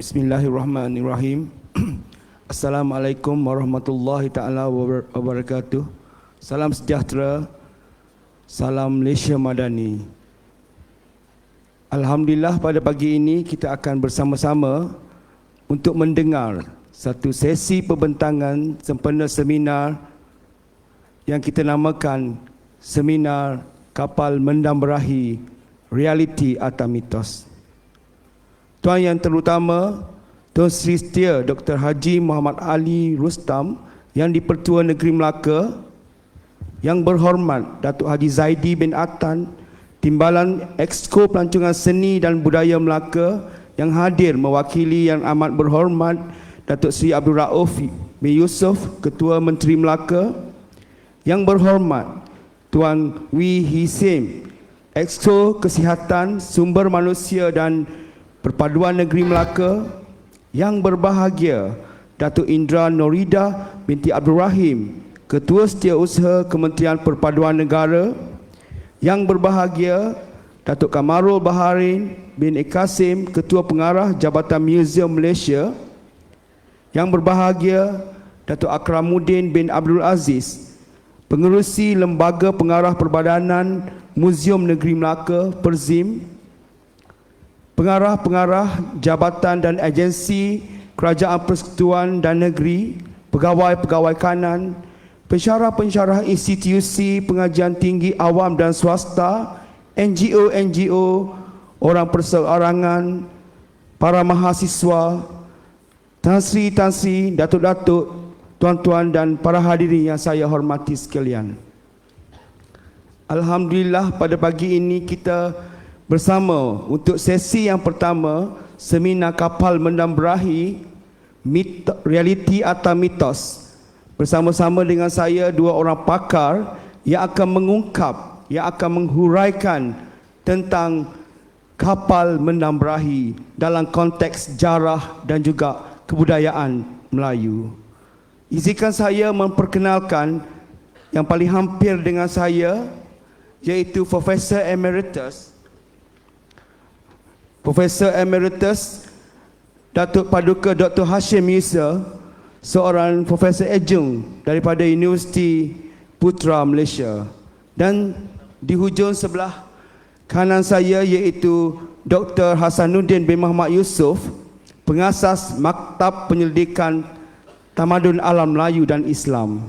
Bismillahirrahmanirrahim. Assalamualaikum warahmatullahi ta'ala wabarakatuh. Salam sejahtera. Salam Malaysia Madani. Alhamdulillah pada pagi ini kita akan bersama-sama untuk mendengar satu sesi pembentangan sempena seminar yang kita namakan Seminar Kapal Mendam Berahi Realiti atau Mitos. Tuan Yang Terutama, Tuan Sri Setia Dr. Haji Muhammad Ali Rustam yang di-Pertua Negeri Melaka, Yang Berhormat Datuk Haji Zaidi bin Atan, Timbalan Exco Pelancongan Seni dan Budaya Melaka, yang hadir mewakili Yang Amat Berhormat Datuk Sri Abdul Rauf bin Yusof, Ketua Menteri Melaka, Yang Berhormat Tuan Wee Hisim, Exco Kesihatan, Sumber Manusia dan Perpaduan Negeri Melaka, yang berbahagia Datuk Indra Norida binti Abdul Rahim, Ketua Setiausaha Kementerian Perpaduan Negara, yang berbahagia Datuk Kamarul Baharin bin Ekasim, Ketua Pengarah Jabatan Museum Malaysia, yang berbahagia Datuk Akramuddin bin Abdul Aziz, Pengerusi Lembaga Pengarah Perbadanan Museum Negeri Melaka, Perzim, pengarah-pengarah jabatan dan agensi Kerajaan Persekutuan dan Negeri, pegawai-pegawai kanan, pensyarah-pensyarah institusi pengajian tinggi awam dan swasta, NGO-NGO, orang perseorangan, para mahasiswa, Tan Sri, Datuk-Datuk, tuan-tuan dan para hadirin yang saya hormati sekalian. Alhamdulillah pada pagi ini kita bersama untuk sesi yang pertama Seminar Kapal Mendam Berahi Realiti atau Mitos, bersama-sama dengan saya dua orang pakar yang akan mengungkap, yang akan menghuraikan tentang kapal mendam berahi dalam konteks sejarah dan juga kebudayaan Melayu. Izinkan saya memperkenalkan yang paling hampir dengan saya, iaitu Profesor Emeritus Datuk Paduka Dr. Hashim Yusof, seorang Profesor Adjunct daripada Universiti Putra Malaysia, dan di hujung sebelah kanan saya iaitu Dr. Hasanuddin bin Muhammad Yusof, pengasas Maktab Penyelidikan Tamadun Alam Melayu dan Islam.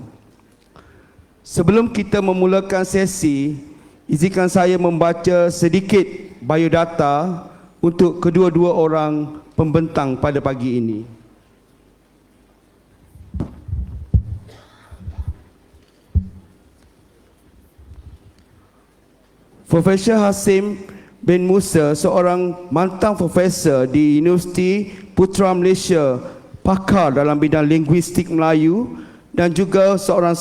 Sebelum kita memulakan sesi, izinkan saya membaca sedikit biodata untuk kedua-dua orang pembentang pada pagi ini. Profesor Hasim bin Musa, seorang mantan profesor di Universiti Putra Malaysia, pakar dalam bidang linguistik Melayu, dan juga seorang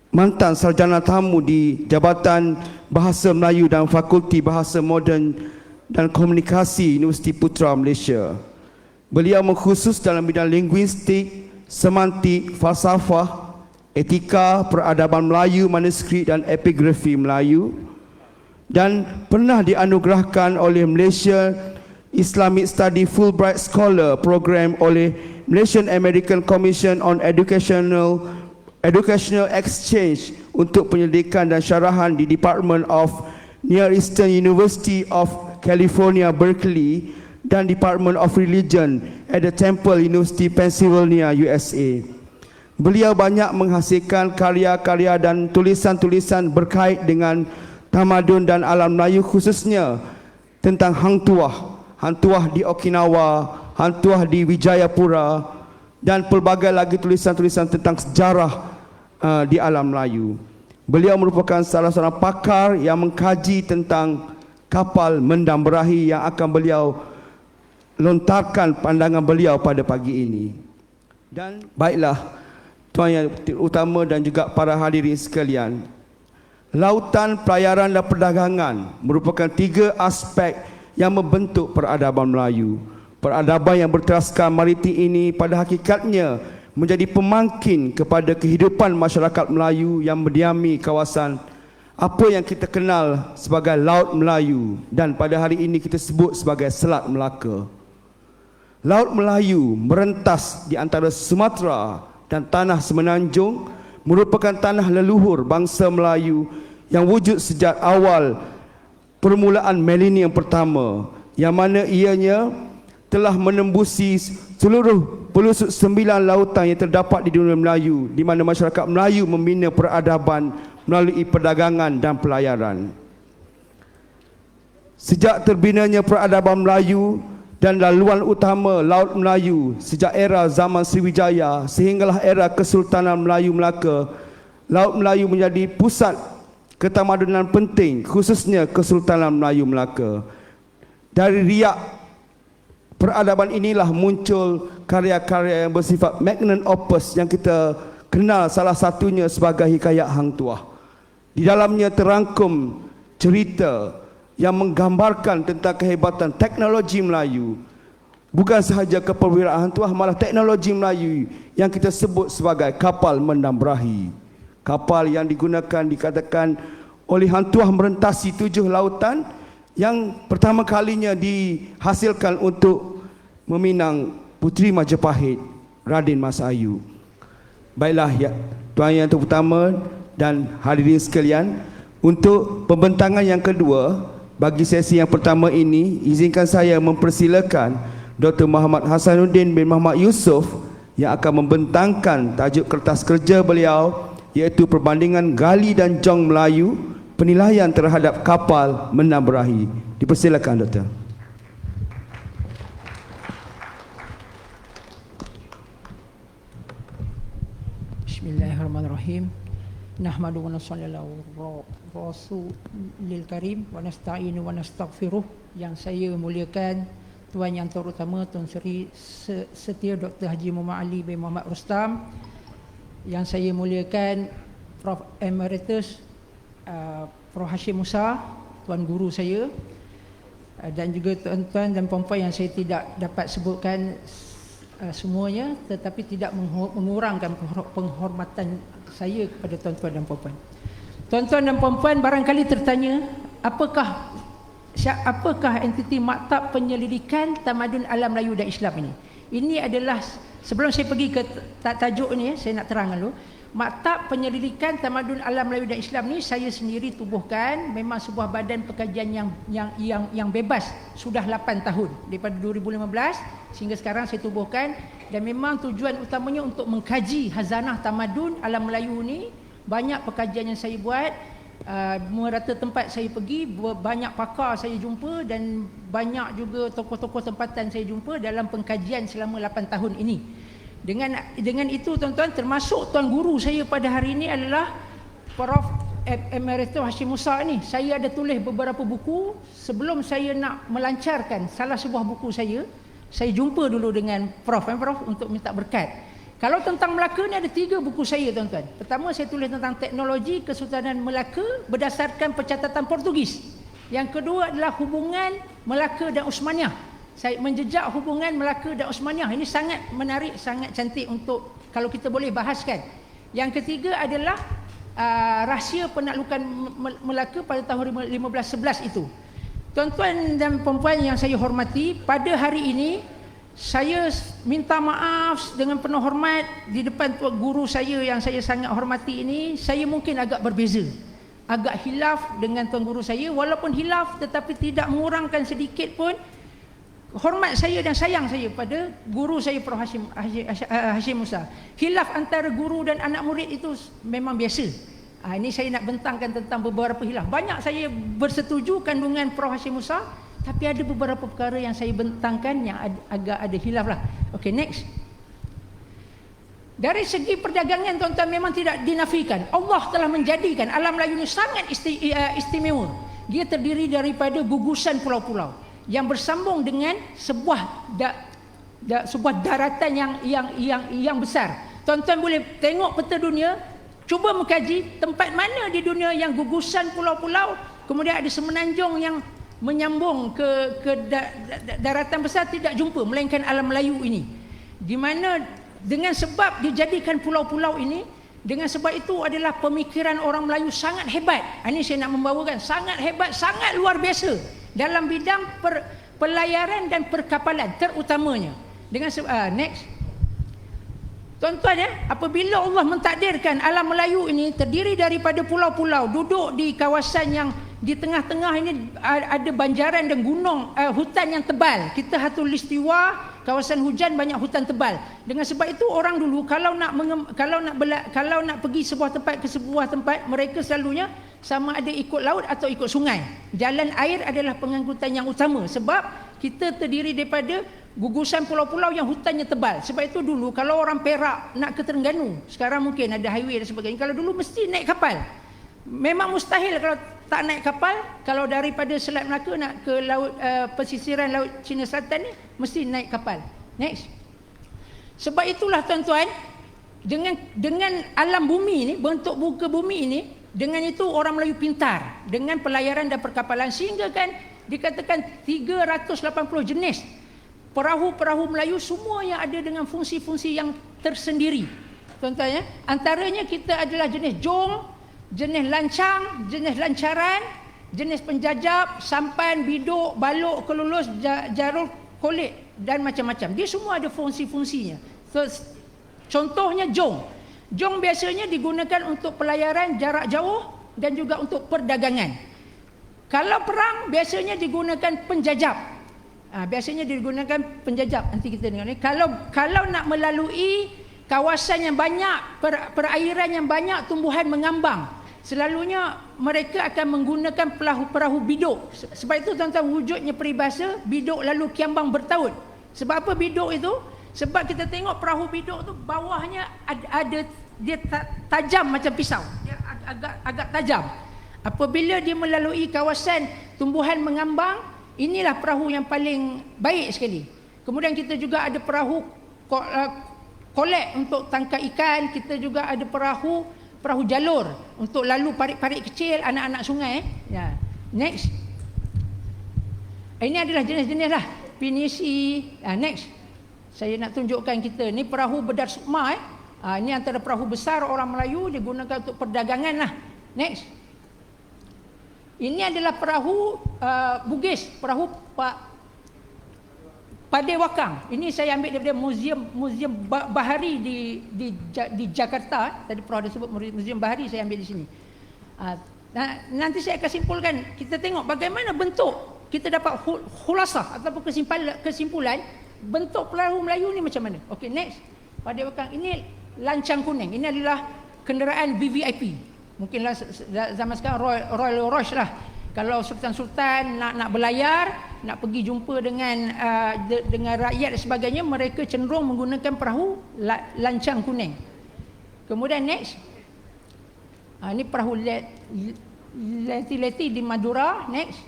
mantan sarjana tamu di Jabatan Bahasa Melayu dan Fakulti Bahasa Moden dan Komunikasi Universiti Putra Malaysia. Beliau mengkhusus dalam bidang linguistik, semantik, falsafah, etika, peradaban Melayu, manuskrip dan epigrafi Melayu, dan pernah dianugerahkan oleh Malaysia Islamic Study Fulbright Scholar Program oleh Malaysian American Commission on Educational Exchange untuk penyelidikan dan syarahan di Department of Near Eastern University of California, Berkeley, dan Department of Religion at the Temple University, Pennsylvania, USA. Beliau banyak menghasilkan karya-karya dan tulisan-tulisan berkait dengan tamadun dan alam Melayu, khususnya tentang Hang Tuah di Okinawa, Hang Tuah di Wijayapura, dan pelbagai lagi tulisan-tulisan tentang sejarah di alam Melayu. Beliau merupakan salah seorang pakar yang mengkaji tentang kapal mendam berahi yang akan beliau lontarkan pandangan beliau pada pagi ini. Dan baiklah, Tuan Yang Terutama dan juga para hadirin sekalian, lautan, pelayaran dan perdagangan merupakan tiga aspek yang membentuk peradaban Melayu. Peradaban yang berteraskan maritim ini pada hakikatnya menjadi pemangkin kepada kehidupan masyarakat Melayu yang mendiami kawasan apa yang kita kenal sebagai Laut Melayu dan pada hari ini kita sebut sebagai Selat Melaka. Laut Melayu merentas di antara Sumatera dan tanah Semenanjung merupakan tanah leluhur bangsa Melayu yang wujud sejak awal permulaan milenium pertama, yang mana ianya telah menembusi seluruh pelusuk 9 lautan yang terdapat di dunia Melayu, di mana masyarakat Melayu membina peradaban melalui perdagangan dan pelayaran. Sejak terbinanya peradaban Melayu dan laluan utama Laut Melayu sejak era zaman Sriwijaya sehinggalah era Kesultanan Melayu Melaka, Laut Melayu menjadi pusat ketamadunan penting, khususnya Kesultanan Melayu Melaka. Dari riak peradaban inilah muncul karya-karya yang bersifat magnum opus yang kita kenal salah satunya sebagai Hikayat Hang Tuah. Di dalamnya terangkum cerita yang menggambarkan tentang kehebatan teknologi Melayu. Bukan sahaja kepelwiraan Hang Tuah, malah teknologi Melayu yang kita sebut sebagai kapal Mendabrahi. Kapal yang digunakan dikatakan oleh Hang Tuah merentasi 7 lautan yang pertama kalinya dihasilkan untuk meminang Puteri Majapahit, Raden Mas Ayu. Baiklah ya, Tuan Yang Terutama dan hadirin sekalian, untuk pembentangan yang kedua bagi sesi yang pertama ini, izinkan saya mempersilakan Dr. Muhammad Hasanuddin bin Muhammad Yusof yang akan membentangkan tajuk kertas kerja beliau, iaitu Perbandingan Gali dan Jong Melayu, Penilaian terhadap Kapal Mendabrahi. Dipersilakan, Doktor. Bismillahirrahmanirrahim. Nahmadu wa nusalli ala Rasulil Karim wa nasta'inu wa nastaghfiruh. Yang saya muliakan Tuan Yang Terutama Tuan Seri Setia Dr. Haji Muhammad Ali bin Muhammad Rustam. Yang saya muliakan Prof. Emeritus Prof. Hashim Musa, Tuan Guru saya, dan juga tuan-tuan dan puan-puan yang saya tidak dapat sebutkan semuanya, tetapi tidak mengurangkan penghormatan saya kepada tuan-tuan dan puan-puan. Tuan-tuan dan puan-puan barangkali tertanya, apakah entiti Maktab Penyelidikan Tamadun Alam Melayu dan Islam ini? Ini adalah, sebelum saya pergi ke tajuk ini, saya nak terang dulu. Maktab Penyelidikan Tamadun Alam Melayu dan Islam ni saya sendiri tubuhkan, memang sebuah badan pekajian yang bebas sudah 8 tahun daripada 2015 sehingga sekarang saya tubuhkan, dan memang tujuan utamanya untuk mengkaji hazanah tamadun alam Melayu ni. Banyak pekajian yang saya buat, merata tempat saya pergi, banyak pakar saya jumpa dan banyak juga tokoh-tokoh tempatan saya jumpa dalam pengkajian selama 8 tahun ini. Dengan itu tuan-tuan, termasuk tuan guru saya pada hari ini adalah Prof. Emeritus Hashim Musa ni. Saya ada tulis beberapa buku. Sebelum saya nak melancarkan salah sebuah buku saya jumpa dulu dengan Prof. Untuk minta berkat. Kalau tentang Melaka ni ada 3 buku saya tuan-tuan. Pertama saya tulis tentang teknologi Kesultanan Melaka berdasarkan pencatatan Portugis. Yang kedua adalah hubungan Melaka dan Osmaniah. Saya menjejak hubungan Melaka dan Osmaniah. Ini sangat menarik, sangat cantik untuk kalau kita boleh bahaskan. Yang ketiga adalah rahsia penaklukan Melaka pada tahun 1511 itu. Tuan-tuan dan puan-puan yang saya hormati, pada hari ini saya minta maaf dengan penuh hormat di depan tuan guru saya yang saya sangat hormati ini. Saya mungkin agak berbeza, agak hilaf dengan tuan guru saya. Walaupun hilaf tetapi tidak mengurangkan sedikit pun hormat saya dan sayang saya pada guru saya Prof. Hashim Musa. Khilaf antara guru dan anak murid itu memang biasa. Ini saya nak bentangkan tentang beberapa khilaf. Banyak saya bersetuju kandungan Prof. Hashim Musa, tapi ada beberapa perkara yang saya bentangkan yang agak ada khilaf lah. Okay, next. Dari segi perdagangan tuan-tuan memang tidak dinafikan. Allah telah menjadikan alam Melayu ini sangat istimewa. Dia terdiri daripada gugusan pulau-pulau yang bersambung dengan sebuah daratan yang besar. Tuan-tuan boleh tengok peta dunia, cuba mengkaji tempat mana di dunia yang gugusan pulau-pulau, kemudian ada semenanjung yang menyambung ke daratan besar, tidak jumpa melainkan alam Melayu ini. Di mana dengan sebab dijadikan pulau-pulau ini, dengan sebab itu adalah pemikiran orang Melayu sangat hebat. Ini saya nak membawakan, sangat hebat, sangat luar biasa dalam bidang pelayaran dan perkapalan terutamanya. Next. Tuan-tuan apabila Allah mentakdirkan alam Melayu ini terdiri daripada pulau-pulau, duduk di kawasan yang di tengah-tengah ini ada banjaran dan gunung, hutan yang tebal. Kita khatulistiwa, kawasan hujan banyak hutan tebal. Dengan sebab itu orang dulu kalau nak pergi sebuah tempat ke sebuah tempat, mereka selalunya sama ada ikut laut atau ikut sungai. Jalan air adalah pengangkutan yang utama sebab kita terdiri daripada gugusan pulau-pulau yang hutannya tebal. Sebab itu dulu kalau orang Perak nak ke Terengganu, sekarang mungkin ada highway dan sebagainya, kalau dulu mesti naik kapal. Memang mustahil kalau tak naik kapal. Kalau daripada Selat Melaka nak ke laut pesisiran laut Cina Selatan ni mesti naik kapal. Next. Sebab itulah tuan-tuan, dengan alam bumi ni, bentuk muka bumi ini, dengan itu orang Melayu pintar dengan pelayaran dan perkapalan, sehingga kan dikatakan 380 jenis perahu-perahu Melayu, semua yang ada dengan fungsi-fungsi yang tersendiri. Tuan-tuan antaranya kita adalah jenis jong, jenis lancang, jenis lancaran, jenis penjajab, sampan, biduk, balok, kelulus, jarul, kolik dan macam-macam. Dia semua ada fungsi-fungsinya. Contohnya jong. Jong biasanya digunakan untuk pelayaran jarak jauh dan juga untuk perdagangan. Kalau perang biasanya digunakan penjajab. Biasanya digunakan penjajab. Nanti kita dengar ni. Kalau nak melalui kawasan yang banyak, perairan yang banyak tumbuhan mengambang, selalunya mereka akan menggunakan perahu biduk. Sebab itu tuan-tuan, wujudnya peribahasa biduk lalu kiambang bertaut. Sebab apa biduk itu? Sebab kita tengok perahu biduk tu bawahnya ada dia tajam macam pisau. Dia agak tajam. Apabila dia melalui kawasan tumbuhan mengambang, inilah perahu yang paling baik sekali. Kemudian kita juga ada perahu kolek untuk tangkap ikan. Kita juga ada perahu jalur untuk lalu parit-parit kecil, anak-anak sungai. Ya. Next. Ini adalah jenis-jenis lah. Pinisi. Next. Saya nak tunjukkan kita. Ni perahu Bedar Sukma. Ini antara perahu besar orang Melayu, digunakan untuk perdagangan lah. Next. Ini adalah perahu Bugis, perahu Padewakang. Ini saya ambil daripada muzium bahari di Jakarta. Tadi perahu disebut muzium bahari, saya ambil di sini. Nanti saya akan simpulkan. Kita tengok bagaimana bentuk. Kita dapat khulasah ataupun kesimpulan bentuk perahu Melayu ni macam mana. Okey, next. Padewakang ini lancang kuning. Ini adalah kenderaan VVIP. Mungkinlah zaman sekarang Royal Royce lah. Kalau sultan-sultan nak berlayar, nak pergi jumpa dengan rakyat dan sebagainya, mereka cenderung menggunakan perahu lancang kuning. Kemudian next. Ini perahu leti-leti di Madura. Next.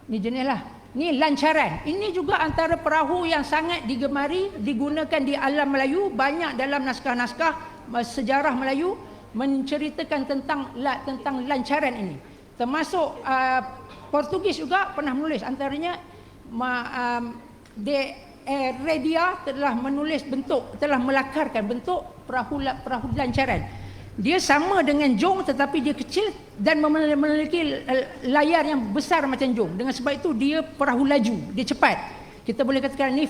Ini jenis lah. Ini lancaran. Ini juga antara perahu yang sangat digemari, digunakan di alam Melayu. Banyak dalam naskah-naskah sejarah Melayu menceritakan tentang lancaran ini. Termasuk Portugis juga pernah menulis. Antaranya De Heredia telah melakarkan bentuk perahu lancaran. Dia sama dengan jong tetapi dia kecil dan memiliki layar yang besar macam jong. Dengan sebab itu dia perahu laju, dia cepat. Kita boleh katakan ini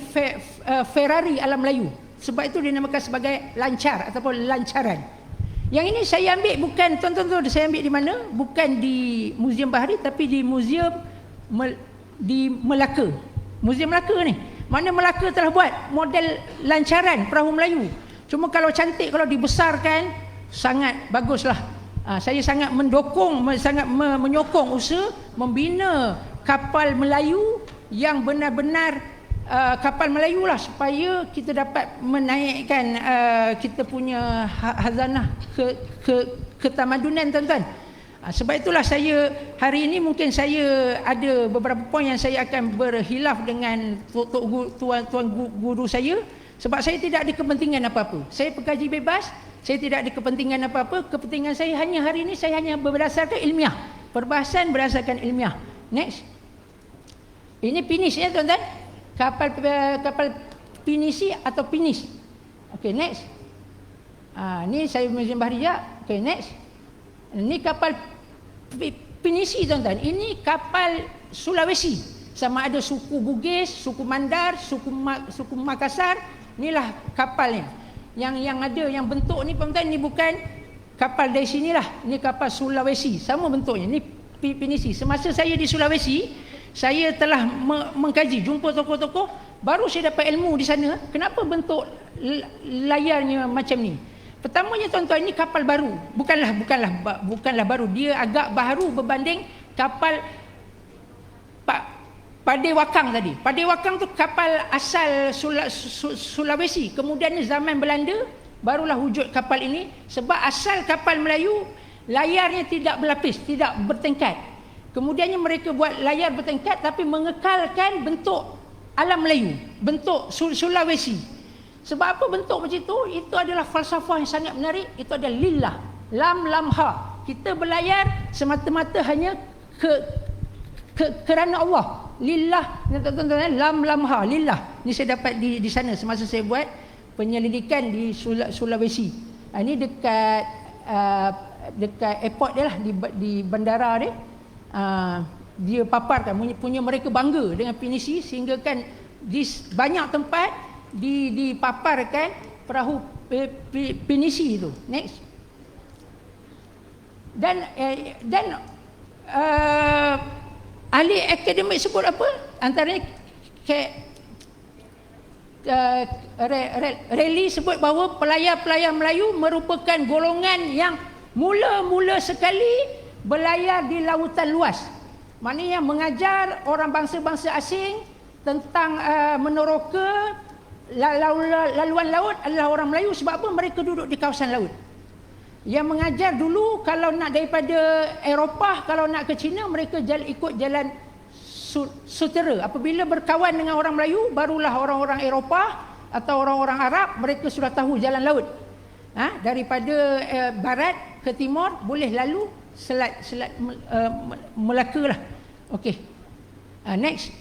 Ferrari alam Melayu. Sebab itu dinamakan sebagai lancar ataupun lancaran. Yang ini saya ambil bukan, tuan-tuan, saya ambil di mana? Bukan di Muzium Bahari tapi di Muzium di Melaka. Muzium Melaka ni. Mana Melaka telah buat model lancaran perahu Melayu. Cuma kalau cantik, kalau dibesarkan, sangat baguslah. Saya sangat menyokong usaha membina kapal Melayu yang benar-benar kapal Melayu lah, supaya kita dapat menaikkan kita punya hazanah ketamadunan, tuan-tuan. Sebab itulah saya hari ini mungkin saya ada beberapa poin yang saya akan berkhilaf dengan tuan guru saya, sebab saya tidak ada kepentingan apa-apa. Saya pekaji bebas, saya tidak ada kepentingan apa-apa. Kepentingan saya hanya hari ini, saya hanya berdasarkan ilmiah, perbahasan berdasarkan ilmiah. Next. Ini finish ya, tuan-tuan. Kapal pinisi atau finish. Okey, next. Ni saya Muzium Bahari ya. Okey, next. Ini kapal pinisi, tuan-tuan. Ini kapal Sulawesi. sama ada suku Bugis, suku Mandar, suku Makassar. Inilah kapalnya. Yang ada yang bentuk ni tuan-tuan, ni bukan kapal dari sinilah. Ni kapal Sulawesi, sama bentuknya. Ni Pinisi. Semasa saya di Sulawesi, saya telah mengkaji, jumpa tokoh-tokoh, baru saya dapat ilmu di sana. Kenapa bentuk layarnya macam ni? Pertamanya tuan-tuan, ini kapal baru. Bukanlah baru. Dia agak baru berbanding kapal Padewakang tadi. Padewakang tu kapal asal Sulawesi. Kemudian zaman Belanda barulah wujud kapal ini. Sebab asal kapal Melayu layarnya tidak berlapis, tidak bertingkat. Kemudiannya mereka buat layar bertingkat tapi mengekalkan bentuk alam Melayu, bentuk Sulawesi. Sebab apa bentuk macam itu? Itu adalah falsafah yang sangat menarik. Itu adalah lillah, lam ha. Kita berlayar semata-mata hanya kerana Allah. Lillah, tuan-tuan, lam ha, lillah. Ini saya dapat di sana semasa saya buat penyelidikan di Sulawesi. Ini dekat airport dia lah, di bandara dia. Dia paparkan, punya mereka bangga dengan Pinisi, sehingga kan di banyak tempat dipaparkan perahu Pinisi itu. Next. Dan ahli akademik sebut apa? Antaranya Rayleigh sebut bahawa pelayar-pelayar Melayu merupakan golongan yang mula-mula sekali berlayar di lautan luas. Maknanya mengajar orang bangsa-bangsa asing tentang meneroka laluan laut adalah orang Melayu. Sebab apa? Mereka duduk di kawasan laut. Yang mengajar dulu, kalau nak daripada Eropah, kalau nak ke China, mereka ikut jalan sutera. Apabila berkawan dengan orang Melayu, barulah orang-orang Eropah atau orang-orang Arab, mereka sudah tahu jalan laut. Daripada barat ke timur, boleh lalu Selat Melaka lah. Okey. Next.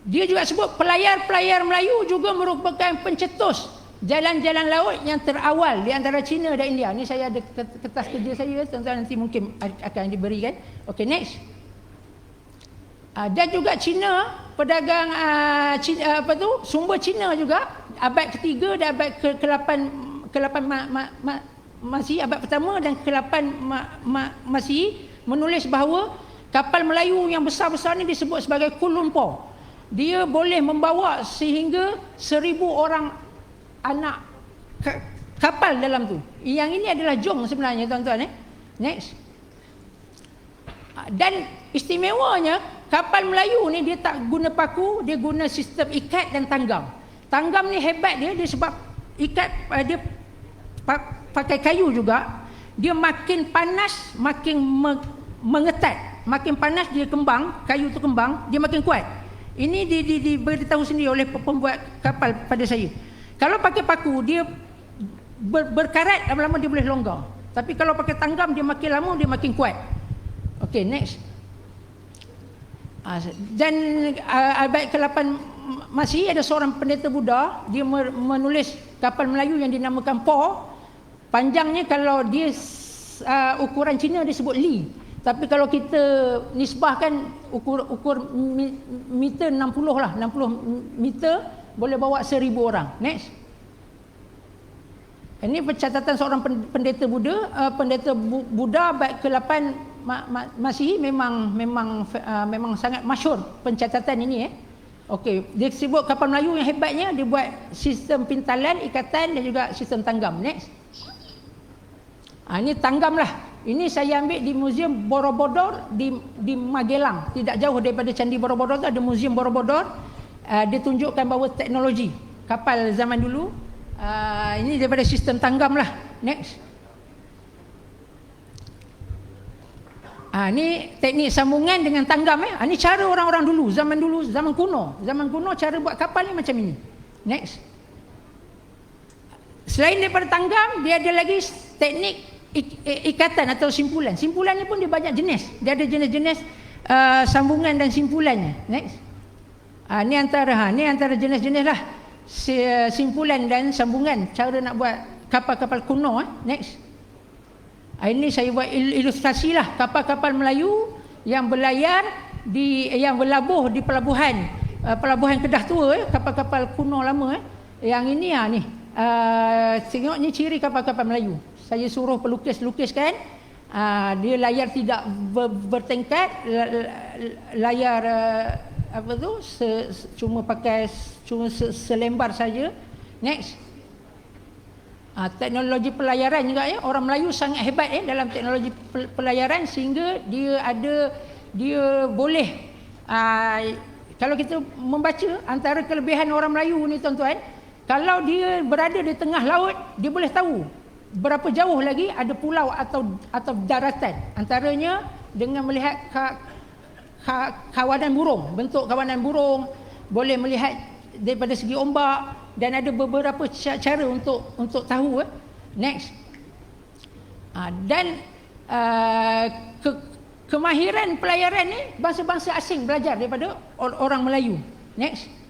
Dia juga sebut pelayar-pelayar Melayu juga merupakan pencetus jalan-jalan laut yang terawal di antara China dan India. Ni saya ada kertas kerja saya, tuan-tuan, nanti mungkin akan diberikan. Okey, next. Dan juga China, pedagang sumber China juga abad ketiga dan abad ke-8 Masihi, abad pertama dan ke-8 Masihi menulis bahawa kapal Melayu yang besar-besar ni disebut sebagai Kuala Lumpur. Dia boleh membawa sehingga 1,000 orang anak kapal dalam tu. Yang ini adalah jong sebenarnya, tuan-tuan. Next. Dan istimewanya, kapal Melayu ni dia tak guna paku, dia guna sistem ikat dan tanggam. Tanggam ni hebat dia sebab ikat dia pakai kayu juga. Dia makin panas makin mengetat. Makin panas dia kembang, kayu tu kembang, dia makin kuat. Ini diberitahu sendiri oleh pembuat kapal pada saya. Kalau pakai paku, dia berkarat, lama-lama dia boleh longgar. Tapi kalau pakai tanggam, dia makin lama, dia makin kuat. Okey, next. Dan abad ke-8 Masihi ada seorang pendeta Buddha, dia menulis kapal Melayu yang dinamakan Po. Panjangnya kalau dia ukuran Cina disebut li. Tapi kalau kita nisbahkan ukur meter 60 lah, 60 meter boleh bawa 1,000 orang. Next. Ini pencatatan seorang pendeta Buddha abad ke-8 Masihi, memang sangat masyhur pencatatan ini. Okey, dia sebut kapal Melayu yang hebatnya dia buat sistem pintalan, ikatan dan juga sistem tanggam. Next. Ini tanggam lah. Ini saya ambil di Museum Borobudur di Magelang. Tidak jauh daripada Candi Borobudur tu ada Museum Borobudur. Dia tunjukkan bahawa teknologi kapal zaman dulu. Ini daripada sistem tanggam lah. Next. Ini teknik sambungan dengan tanggam. Ini cara orang-orang dulu, zaman kuno. Zaman kuno cara buat kapal ni macam ini. Next. Selain daripada tanggam, dia ada lagi teknik ikatan atau simpulan. Simpulan ni pun dia banyak jenis. Dia ada jenis-jenis sambungan dan simpulannya. Next. Ni antara jenis-jenis lah simpulan dan sambungan cara nak buat kapal-kapal kuno. Next. Ini saya buat ilustrasi lah kapal-kapal Melayu yang berlayar yang berlabuh di pelabuhan Kedah Tua, kapal-kapal kuno lama. Yang ini ni. Tengok ni ciri kapal-kapal Melayu. Saya suruh pelukis-lukiskan. Dia layar tidak bertingkat, layar cuma pakai selembar saja. Next. Teknologi pelayaran juga ya. Orang Melayu sangat hebat dalam teknologi pelayaran sehingga dia boleh kalau kita membaca antara kelebihan orang Melayu ni tuan-tuan, kalau dia berada di tengah laut, dia boleh tahu berapa jauh lagi ada pulau atau daratan. Antaranya dengan melihat kawanan burung, bentuk kawanan burung, boleh melihat daripada segi ombak, dan ada beberapa cara untuk tahu. Next. Dan kemahiran pelayaran ni bangsa-bangsa asing belajar daripada orang Melayu. Next.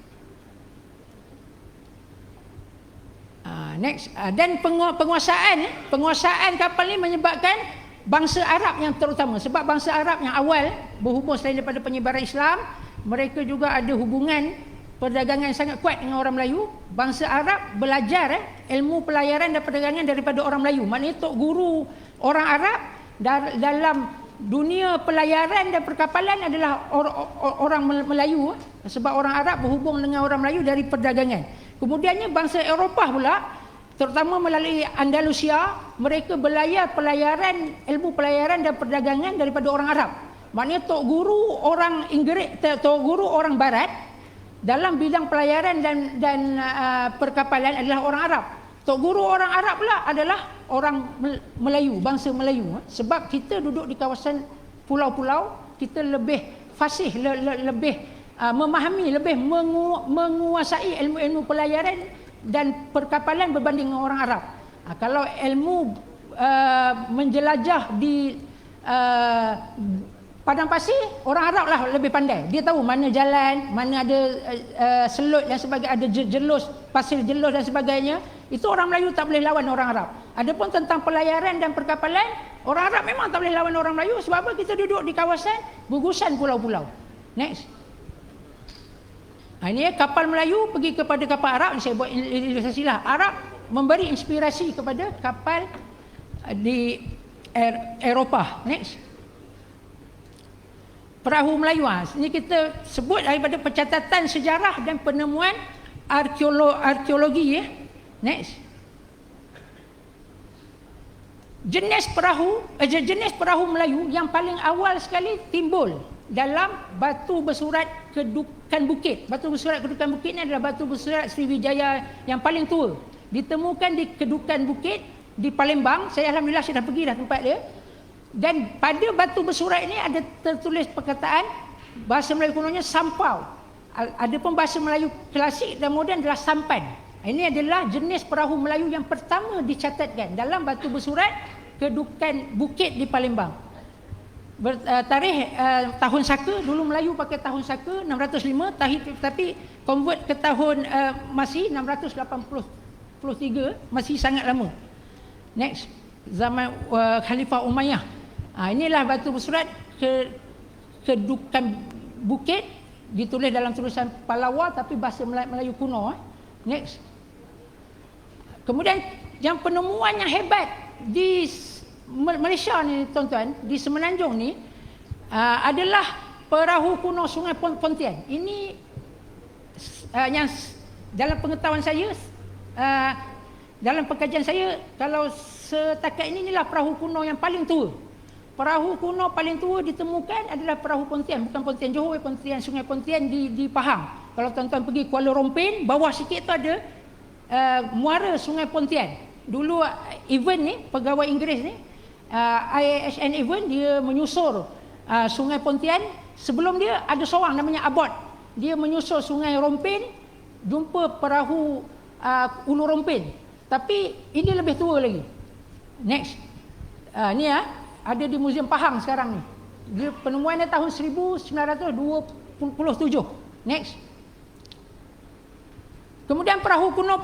Next. Dan penguasaan kapal ni menyebabkan bangsa Arab yang terutama, sebab bangsa Arab yang awal berhubung selain daripada penyebaran Islam, mereka juga ada hubungan perdagangan sangat kuat dengan orang Melayu. Bangsa Arab belajar ilmu pelayaran dan perdagangan daripada orang Melayu. Maknanya tok guru orang Arab dalam dunia pelayaran dan perkapalan adalah orang Melayu, sebab orang Arab berhubung dengan orang Melayu dari perdagangan. Kemudiannya bangsa Eropah pula, terutama melalui Andalusia, mereka belajar ilmu pelayaran dan perdagangan daripada orang Arab. Maknanya tok guru orang Inggeris, tok guru orang Barat dalam bidang pelayaran dan perkapalan adalah orang Arab. Tok guru orang Arab pula adalah orang Melayu, bangsa Melayu. Sebab kita duduk di kawasan pulau-pulau, kita lebih fasih, lebih memahami, lebih menguasai ilmu-ilmu pelayaran dan perkapalan berbanding dengan orang Arab. Kalau ilmu menjelajah di padang pasir, orang Arab lah lebih pandai. Dia tahu mana jalan, mana ada selut dan sebagainya, ada jelus, pasir jelus dan sebagainya. Itu orang Melayu tak boleh lawan orang Arab. Adapun tentang pelayaran dan perkapalan, orang Arab memang tak boleh lawan orang Melayu. Sebab apa? Kita duduk di kawasan gugusan pulau-pulau. Next. Ini kapal Melayu pergi kepada kapal Arab. Saya buat ilustrasi lah. Arab memberi inspirasi kepada kapal di Eropah. Next. Perahu Melayu. Ini kita sebut daripada pencatatan sejarah dan penemuan arkeologi. Next. Jenis perahu Melayu yang paling awal sekali timbul dalam batu bersurat kedukan bukit. Batu bersurat kedukan bukit ni adalah batu bersurat Sriwijaya yang paling tua. Ditemukan di kedukan bukit di Palembang. Saya alhamdulillah sudah pergi dah tempat dia. Dan pada batu bersurat ini ada tertulis perkataan bahasa Melayu kunonya sampau. Ada pun bahasa Melayu klasik dan moden adalah sampan. Ini adalah jenis perahu Melayu yang pertama dicatatkan dalam batu bersurat kedukan bukit di Palembang. Tarikh tahun saka, dulu Melayu pakai tahun saka 605, tapi convert ke tahun Masih 683, masih sangat lama. Next, zaman Khalifah Umayyah. Inilah batu bersurat kedukan bukit, ditulis dalam tulisan Palawa tapi bahasa Melayu kuno. Next. Kemudian yang penemuan yang hebat di Malaysia ni tuan-tuan, di Semenanjung ni adalah perahu kuno Sungai Pontian. Ini yang dalam pengetahuan saya, dalam pengkajian saya, kalau setakat inilah perahu kuno yang paling tua. Perahu kuno paling tua ditemukan adalah perahu Pontian, bukan Pontian Johor, Pontian Sungai Pontian di Pahang. Kalau tuan-tuan pergi Kuala Rompin, bawah sikit tu ada muara Sungai Pontian. Dulu event ni, pegawai Inggeris ni, IASN event, dia menyusur Sungai Pontian. Sebelum dia ada seorang namanya Abbott. Dia menyusur Sungai Rompin, jumpa perahu Ulu Rompin. Tapi ini lebih tua lagi. Next. Ni ada di Museum Pahang sekarang ni. Dia penemuannya tahun 1927. Next. Kemudian perahu kuno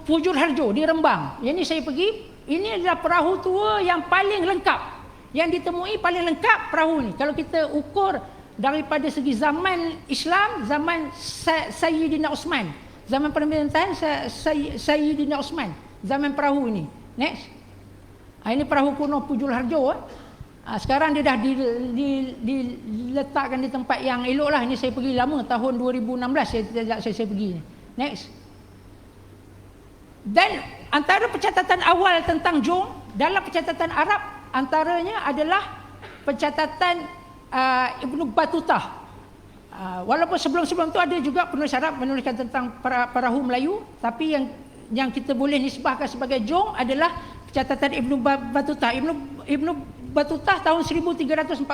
Pujur Harjo di Rembang. Yang ni saya pergi. Ini adalah perahu tua yang paling lengkap. Yang ditemui paling lengkap perahu ni. Kalau kita ukur daripada segi zaman Islam, zaman Sayyidina Osman, zaman pemerintahan Sayyidina Osman, zaman perahu ini. Next. Ini perahu kuno Pujul Harjo. Sekarang dia dah diletakkan di tempat yang elok lah. Ini saya pergi lama, tahun 2016 saya pergi. Next. Dan antara pencatatan awal tentang jong dalam pencatatan Arab, antaranya adalah pencatatan Ibnu Battuta. Walaupun sebelum-sebelum itu ada juga penulis Arab menuliskan tentang perahu Melayu, tapi yang kita boleh nisbahkan sebagai jong adalah pencatatan Ibnu Battuta. Ibnu Battuta tahun 1345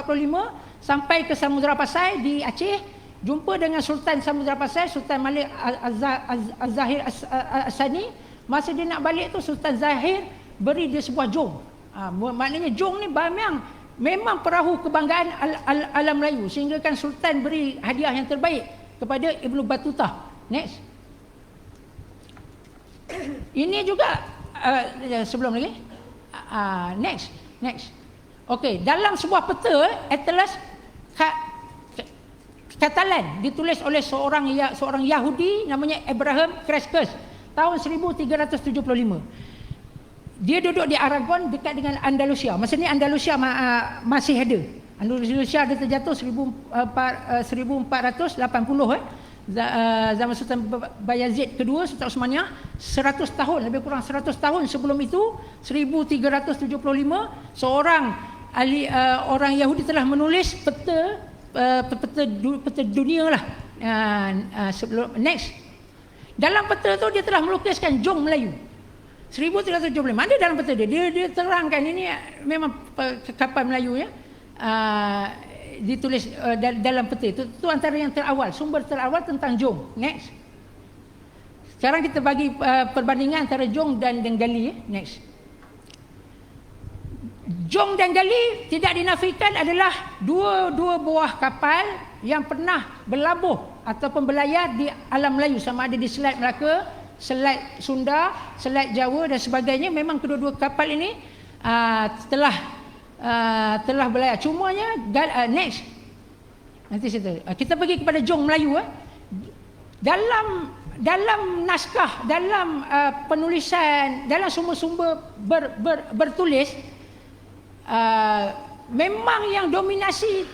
sampai ke Samudra Pasai di Aceh, jumpa dengan Sultan Samudra Pasai, Sultan Malik Az-Zahir As-Sani. Masa dia nak balik tu, Sultan Zahir beri dia sebuah jong. Maknanya jong ni memang perahu kebanggaan alam Melayu, sehingga kan Sultan beri hadiah yang terbaik kepada Ibnu Battuta. Next. Ini juga sebelum lagi. Next. Okey, dalam sebuah peta Atlas Catalan ditulis oleh seorang Yahudi namanya Abraham Crescus tahun 1375. Dia duduk di Aragon dekat dengan Andalusia. Masa ni Andalusia masih ada. Andalusia ada terjatuh 1480 zaman Sultan Bayazid kedua, Sultan Osmaniyah. 100 tahun, lebih kurang 100 tahun sebelum itu, 1375, seorang orang Yahudi telah menulis peta dunia lah. Next. Dalam peta tu dia telah melukiskan jong Melayu 1375. Ada dalam peta dia terangkan ini memang kapal Melayu ya. Ditulis dalam peta itu antara yang terawal, sumber terawal tentang jong. Next. Sekarang kita bagi perbandingan antara jong dan gali. Next. Jong dan gali tidak dinafikan adalah dua buah kapal yang pernah berlabuh ataupun berlayar di alam Melayu, sama ada di Selat Melaka, Selat Sunda, Selat Jawa dan sebagainya. Memang kedua-dua kapal ini telah berlayar. Cumanya next. Nanti kita pergi kepada jong Melayu. Dalam naskah, dalam penulisan, dalam sumber-sumber bertulis, memang yang dominasi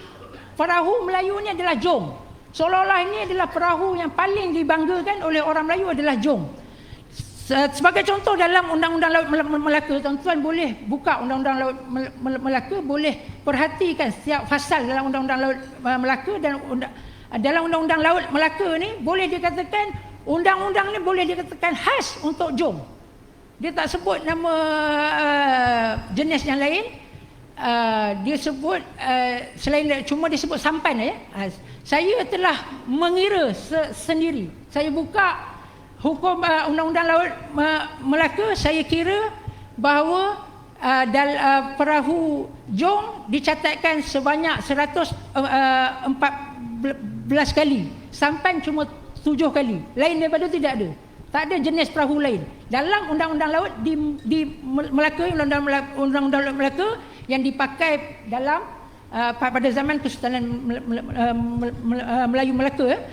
perahu Melayu ni adalah jong. Seolah-olah ini adalah perahu yang paling dibanggakan oleh orang Melayu adalah jong. Sebagai contoh, dalam Undang-Undang Laut Melaka, tuan-tuan boleh buka Undang-Undang Laut Melaka, boleh perhatikan setiap fasal dalam Undang-Undang Laut Melaka. Dan dalam Undang-Undang Laut Melaka ni boleh dikatakan, undang-undang ni boleh dikatakan khas untuk jong. Dia tak sebut nama jenis yang lain. Dia sebut selain cuma disebut sampan ya. Saya telah mengira sendiri. Saya buka hukum Undang-Undang Laut Melaka, saya kira bahawa perahu jong dicatatkan sebanyak 114 kali. Sampan cuma 7 kali. Lain daripada itu tidak ada. Tak ada jenis perahu lain. Dalam Undang-Undang Laut di Melaka, Undang-Undang Laut Melaka yang dipakai dalam pada zaman Kesultanan Melayu Melaka,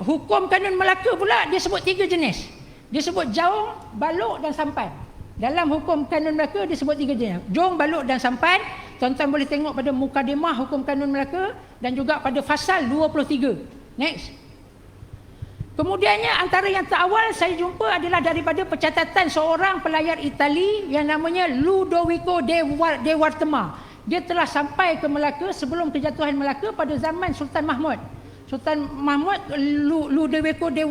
hukum kanun Melaka pula dia sebut 3 jenis. Dia sebut jaung, baluk dan sampan. Dalam hukum kanun Melaka dia sebut 3 jenis. Jaung, baluk dan sampan. Tuan-tuan boleh tengok pada mukadimah hukum kanun Melaka dan juga pada fasal 23. Next. Kemudiannya antara yang terawal saya jumpa adalah daripada pencatatan seorang pelayar Itali yang namanya Ludovico de Wartema. Dia telah sampai ke Melaka sebelum kejatuhan Melaka pada zaman Sultan Mahmud. Sultan Mahmud, Ludovico de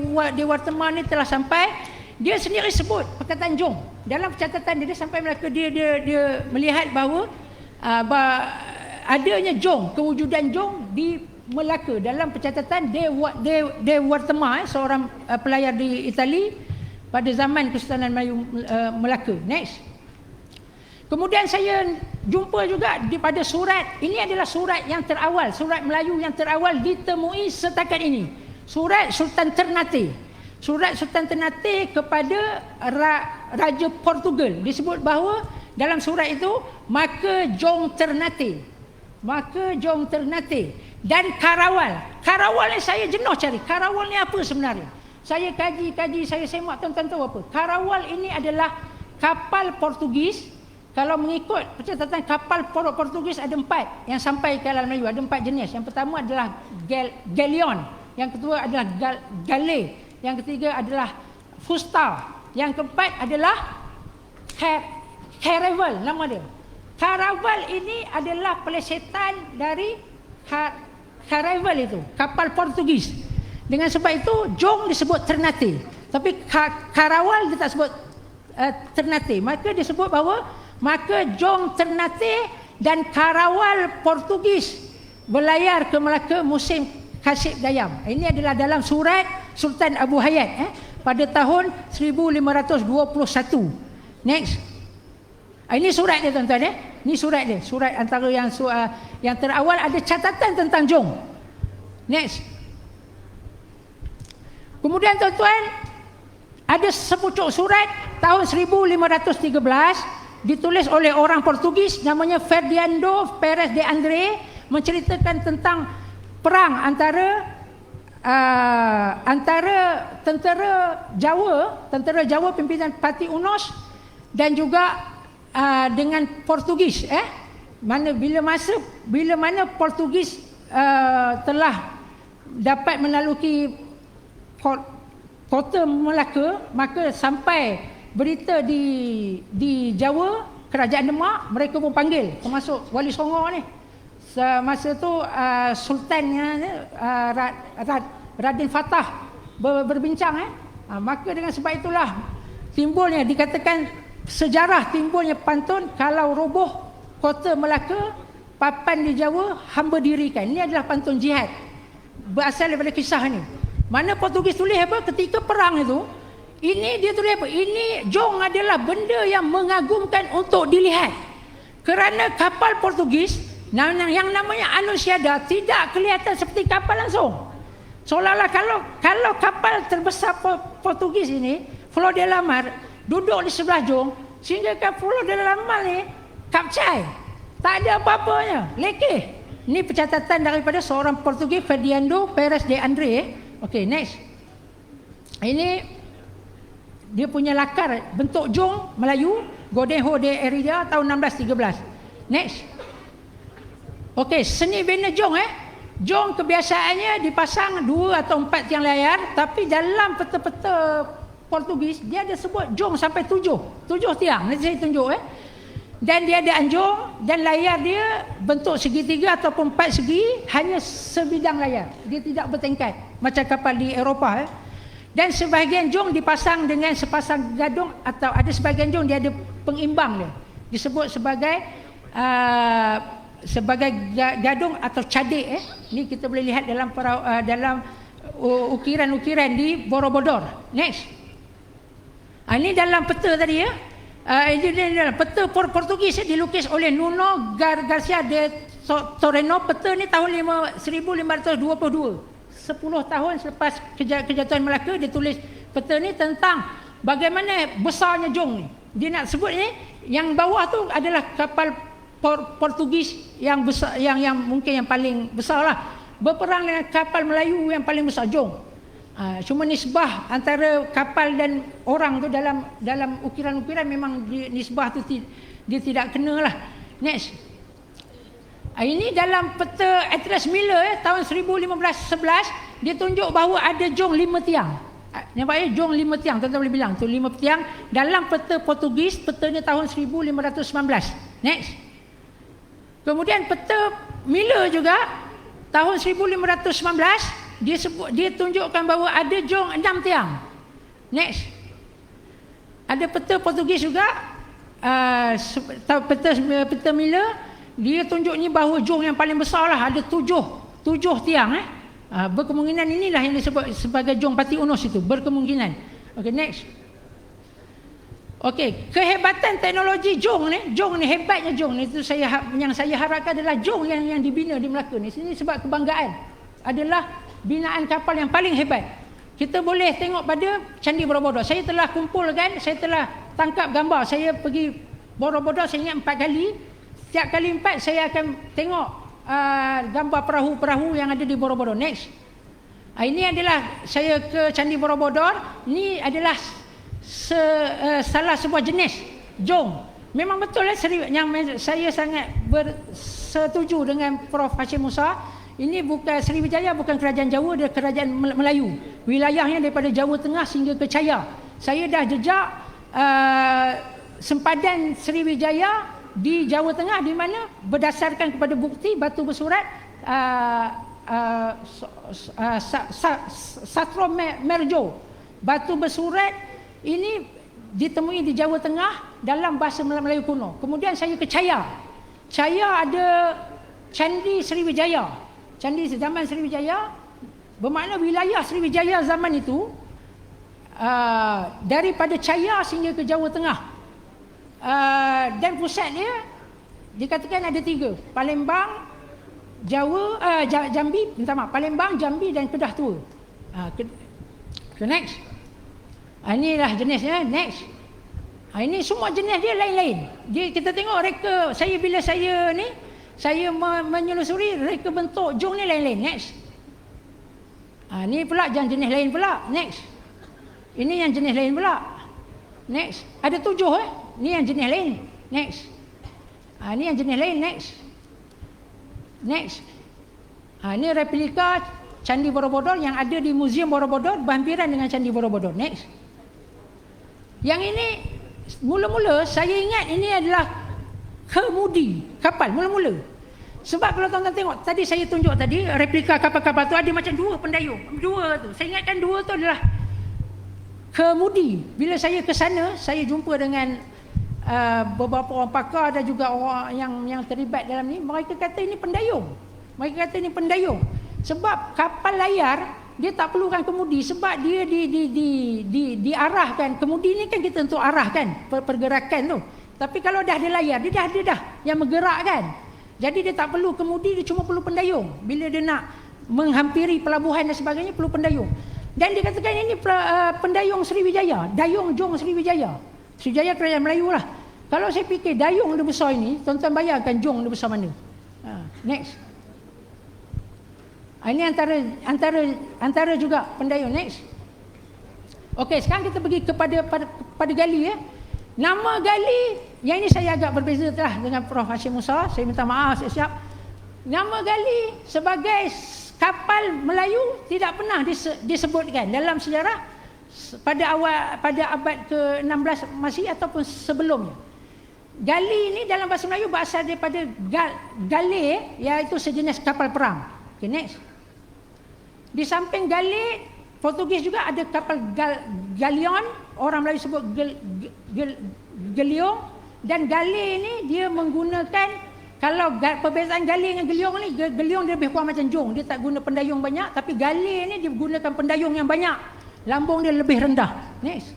Wartema ni telah sampai. Dia sendiri sebut perkataan jong. Dalam pencatatan dia sampai Melaka, dia melihat bahawa adanya jong, kewujudan jong di Melaka dalam pencatatan De Wartema, seorang pelayar di Itali pada zaman Kesultanan Melayu Melaka. Next. Kemudian saya jumpa juga pada surat, ini adalah surat yang terawal, surat Melayu yang terawal ditemui setakat ini. Surat Sultan Ternate. Surat Sultan Ternate kepada Raja Portugal. Disebut bahawa dalam surat itu, maka jong Ternate. Maka jong Ternate. Dan Karawal. Karawal ni saya jenuh cari. Karawal ni apa sebenarnya? Saya kaji, saya semak tuan-tuan tahu apa. Karawal ini adalah kapal Portugis. Kalau mengikut pencatatan kapal Portugis ada 4 yang sampai ke alam Melayu. Ada 4 jenis. Yang pertama adalah Galleon. Yang kedua adalah Gale. Yang ketiga adalah Fusta. Yang keempat adalah Caravel, nama dia. Caravel ini adalah pelesetan dari Caravel itu, kapal Portugis. Dengan sebab itu Jong disebut Ternate. Tapi Karawal dia tak sebut Ternate. Maka disebut bahawa Jong Ternate dan Karawal Portugis berlayar ke Melaka musim Kasip Dayam. Ini adalah dalam surat Sultan Abu Hayat pada tahun 1521. Next. Ini surat dia tuan-tuan Ini surat dia. Surat antara yang terawal ada catatan tentang Jong. Next. Kemudian tuan-tuan ada sepucuk surat tahun 1513 ditulis oleh orang Portugis namanya Ferdinando Pérez de André, menceritakan tentang perang antara tentera Jawa pimpinan Parti UNOS dan juga dengan Portugis. Bila mana Portugis telah dapat menaluki kota Melaka, maka sampai berita di Jawa, kerajaan Demak, mereka pun panggil termasuk Wali Songo ni. Semasa tu sultannya Raden Fatah berbincang maka dengan sebab itulah timbulnya, dikatakan sejarah timbulnya pantun, kalau roboh kota Melaka, papan di Jawa hamba dirikan. Ini adalah pantun jihad, berasal daripada kisah ni. Mana Portugis tulis apa ketika perang itu, ini dia tulis apa, ini Jong adalah benda yang mengagumkan untuk dilihat, kerana kapal Portugis yang namanya Anunciada tidak kelihatan seperti kapal langsung. Seolah-olah kalau kapal terbesar Portugis ini, Flor de la Mar, duduk di sebelah Jong, sehingga Flor de la Mar ni kapcai, tak ada apa-apanya, lekeh. Ini pencatatan daripada seorang Portugis, Ferdinando Pérez de André. Okey, next. Ini dia punya lakar bentuk Jong Melayu, Godenho de Herida tahun 1613. Next. Okey, seni bina Jong Jong kebiasaannya dipasang 2 atau 4 tiang layar, tapi dalam peta-peta Portugis dia ada sebut Jong sampai 7 tiang. Nanti saya tunjuk Dan dia ada anjung, dan layar dia bentuk segitiga ataupun 4 segi, hanya sebidang layar. Dia tidak bertingkat macam kapal di Eropah. Dan sebahagian jong dipasang dengan sepasang gadung, atau ada sebahagian jong dia ada pengimbang dia. Disebut sebagai gadung atau cadik. Ini kita boleh lihat dalam ukiran-ukiran di Borobudur. Next. Ini dalam peta tadi dalam peta Portugis dilukis oleh Nuno Garcia de Torreno. Peta ni tahun 1522. 10 tahun selepas kejatuhan Melaka, dia tulis peta ni tentang bagaimana besarnya Jong ni. Dia nak sebut ni, yang bawah tu adalah kapal Portugis yang besar, yang mungkin yang paling besar lah, berperang dengan kapal Melayu yang paling besar, Jong. Cuma nisbah antara kapal dan orang tu dalam ukiran-ukiran memang nisbah tu dia tidak kena lah. Next. Ini dalam peta Atlas Miller tahun 1511, dia tunjuk bahawa ada Jong 5 tiang. Nampak Jong 5 tiang, tuan-tuan boleh bilang tu 5 tiang dalam peta Portugis, petanya tahun 1519. Next. Kemudian peta Miller juga tahun 1519, dia tunjukkan bahawa ada Jong 6 tiang. Next. Ada peta Portugis juga, peta Miller, dia tunjuknya bahawa Jong yang paling besar lah, ada 7 tiang. Berkemungkinan inilah yang disebut sebagai Jong Parti UNOS itu, berkemungkinan. Okay, next. Okay, kehebatan teknologi Jong ni hebatnya Jong ni, itu yang saya harapkan adalah Jong yang dibina di Melaka ni. Ini sebab kebanggaan, adalah binaan kapal yang paling hebat. Kita boleh tengok pada Candi Borobudur. Saya telah kumpulkan, saya telah tangkap gambar. Saya pergi Borobudur, saya ingat 4 kali. Setiap kali 4 saya akan tengok gambar perahu-perahu yang ada di Borobudur. Next. Ini adalah saya ke Candi Borobudur. Ini adalah salah sebuah jenis jong. Memang betul yang saya sangat bersetuju dengan Prof Hashim Musa. Ini bukan Sriwijaya, bukan kerajaan Jawa, dia kerajaan Melayu. Wilayahnya daripada Jawa Tengah sehingga ke Chaya. Saya dah jejak sempadan Sriwijaya di Jawa Tengah, di mana berdasarkan kepada bukti batu bersurat Satro Merjo. Batu bersurat ini ditemui di Jawa Tengah dalam bahasa Melayu kuno. Kemudian saya ke Chaya. Chaya ada Candi Sriwijaya. Candi zaman Sriwijaya bermakna wilayah Sriwijaya zaman itu daripada Chaya sehingga ke Jawa Tengah. Dan pusat dia dikatakan ada 3. Palembang, Jambi, minta maaf, Palembang, Jambi dan Kedah Tua. Next. Inilah jenisnya. Next. Ini semua jenis dia lain-lain. Kita tengok reka bila saya menyelusuri reka bentuk jong ni lain-lain. Next. Ni pula jenis lain pula. Next. Ini yang jenis lain pula. Next. Ada 7 Ni yang jenis lain. Next. Ni yang jenis lain. Next. Next. Ini replika Candi Borobudur yang ada di Museum Borobudur berhampiran dengan Candi Borobudur. Next. Yang ini mula-mula saya ingat ini adalah kemudi kapal mula-mula. Sebab kalau tuan-tuan tengok tadi saya tunjuk tadi replika kapal-kapal tu ada macam 2 pendayung. 2 tu. Saya ingatkan 2 tu adalah kemudi. Bila saya ke sana, saya jumpa dengan beberapa orang pakar dan juga orang yang terlibat dalam ni. Mereka kata ini pendayung. Sebab kapal layar dia tak perlukan kemudi sebab dia diarahkan. Kemudi ni kan kita untuk arahkan pergerakan tu. Tapi kalau dah ada layar, dia dah yang menggerakkan. Jadi dia tak perlu kemudi, dia cuma perlu pendayung. Bila dia nak menghampiri pelabuhan dan sebagainya perlu pendayung. Dan dikatakan ini pendayung Sriwijaya, dayung jong Sriwijaya. Sriwijaya kerajaan Melayu lah. Kalau saya fikir dayung dia besar ini, tuan-tuan bayangkan jong dia besar mana. Next. Ini antara juga pendayung. Next. Okey, sekarang kita pergi kepada gali. Nama gali, yang ini saya agak berbeza telah dengan Prof Hashim Musa. Saya minta maaf, saya siap. Nama gali sebagai kapal Melayu tidak pernah disebutkan dalam sejarah pada abad ke-16 Masih ataupun sebelumnya. Gali ini dalam bahasa Melayu berasal daripada gale, iaitu sejenis kapal perang. Okay, next. Di samping gale, Portugis juga ada kapal galion, orang Melayu sebut geliong. Dan gale ini dia menggunakan, kalau perbezaan gale dengan geliong ni, geliong dia lebih kurang macam jong, dia tak guna pendayung banyak, tapi gale ni dia gunakan pendayung yang banyak, lambung dia lebih rendah. Next.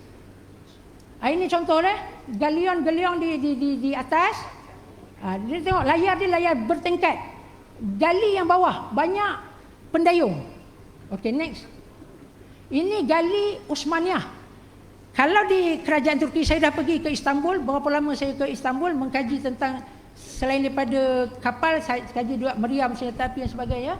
Ini contoh galion di atas. Dia tengok layar dia layar bertingkat. Gali yang bawah banyak pendayung. Okey, next. Ini gali Osmaniyah. Kalau di kerajaan Turki, saya dah pergi ke Istanbul. Berapa lama saya ke Istanbul mengkaji tentang, selain daripada kapal, saya kaji juga meriam, senjata api dan sebagainya.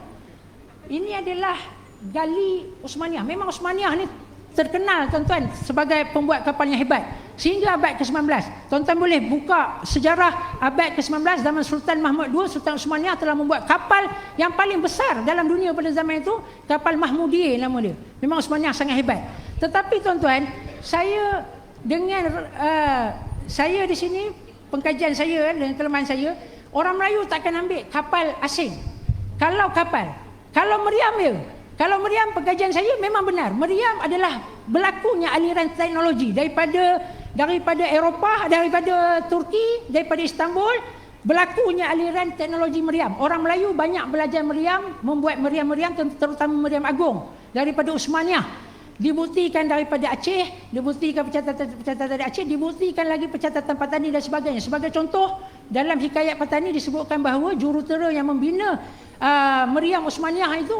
Ini adalah gali Osmaniyah. Memang Osmaniyah ni terkenal tuan-tuan sebagai pembuat kapal yang hebat sehingga abad ke-19. Tuan-tuan boleh buka sejarah abad ke-19 zaman Sultan Mahmud II. Sultan Osmaniyah telah membuat kapal yang paling besar dalam dunia pada zaman itu, kapal Mahmudiyah nama dia. Memang Osmaniyah sangat hebat. Tetapi tuan-tuan, saya di sini pengkajian saya dan kelemahan saya, orang Melayu takkan ambil kapal asing. Kalau meriam pengkajian saya memang benar. Meriam adalah berlakunya aliran teknologi daripada Eropah, daripada Turki, daripada Istanbul, berlakunya aliran teknologi meriam. Orang Melayu banyak belajar meriam, membuat meriam-meriam, terutama meriam agung daripada Osmaniyah. Dibuktikan daripada Aceh, dibuktikan pencatatan dari Aceh, dibuktikan lagi pencatatan Patani dan sebagainya. Sebagai contoh, dalam hikayat Patani disebutkan bahawa jurutera yang membina meriam Osmaniyah itu,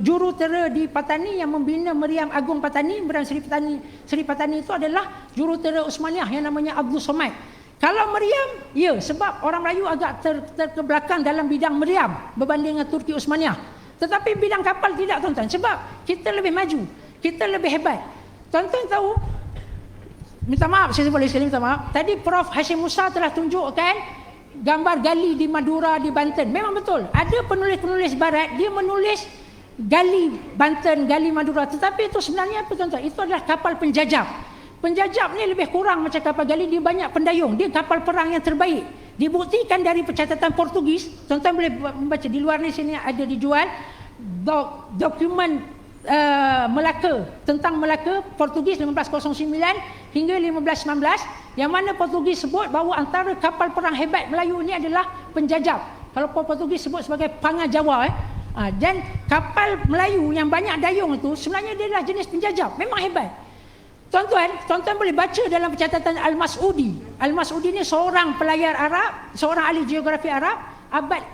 jurutera di Patani yang membina meriam agung Patani, meriam Seri Patani itu adalah jurutera Osmaniyah yang namanya Abdul Somad. Kalau meriam, ya, sebab orang Melayu agak terkebelakang dalam bidang meriam berbanding dengan Turki Osmaniyah. Tetapi bidang kapal tidak, tuan-tuan. Sebab kita lebih maju, kita lebih hebat. Tuan-tuan tahu, minta maaf, saya boleh sekali minta maaf. Tadi Prof Hashim Musa telah tunjukkan gambar gali di Madura, di Banten. Memang betul, ada penulis-penulis barat, dia menulis gali Banten, gali Madura. Tetapi itu sebenarnya apa, tuan-tuan? Itu adalah kapal penjajah. Penjajah ni lebih kurang macam kapal gali, dia banyak pendayung, dia kapal perang yang terbaik. Dibuktikan dari pencatatan Portugis, tuan-tuan boleh membaca di luar ni, sini ada dijual dokumen Melaka, tentang Melaka Portugis 1509 hingga 1519, yang mana Portugis sebut bahawa antara kapal perang hebat Melayu ni adalah penjajah. Kalau Portugis sebut sebagai Panga Jawa dan kapal Melayu yang banyak dayung itu sebenarnya dia adalah jenis penjajah, memang hebat. Tuan-tuan boleh baca dalam pencatatan Al-Mas'udi. Al-Mas'udi ni seorang pelayar Arab, seorang ahli geografi Arab, abad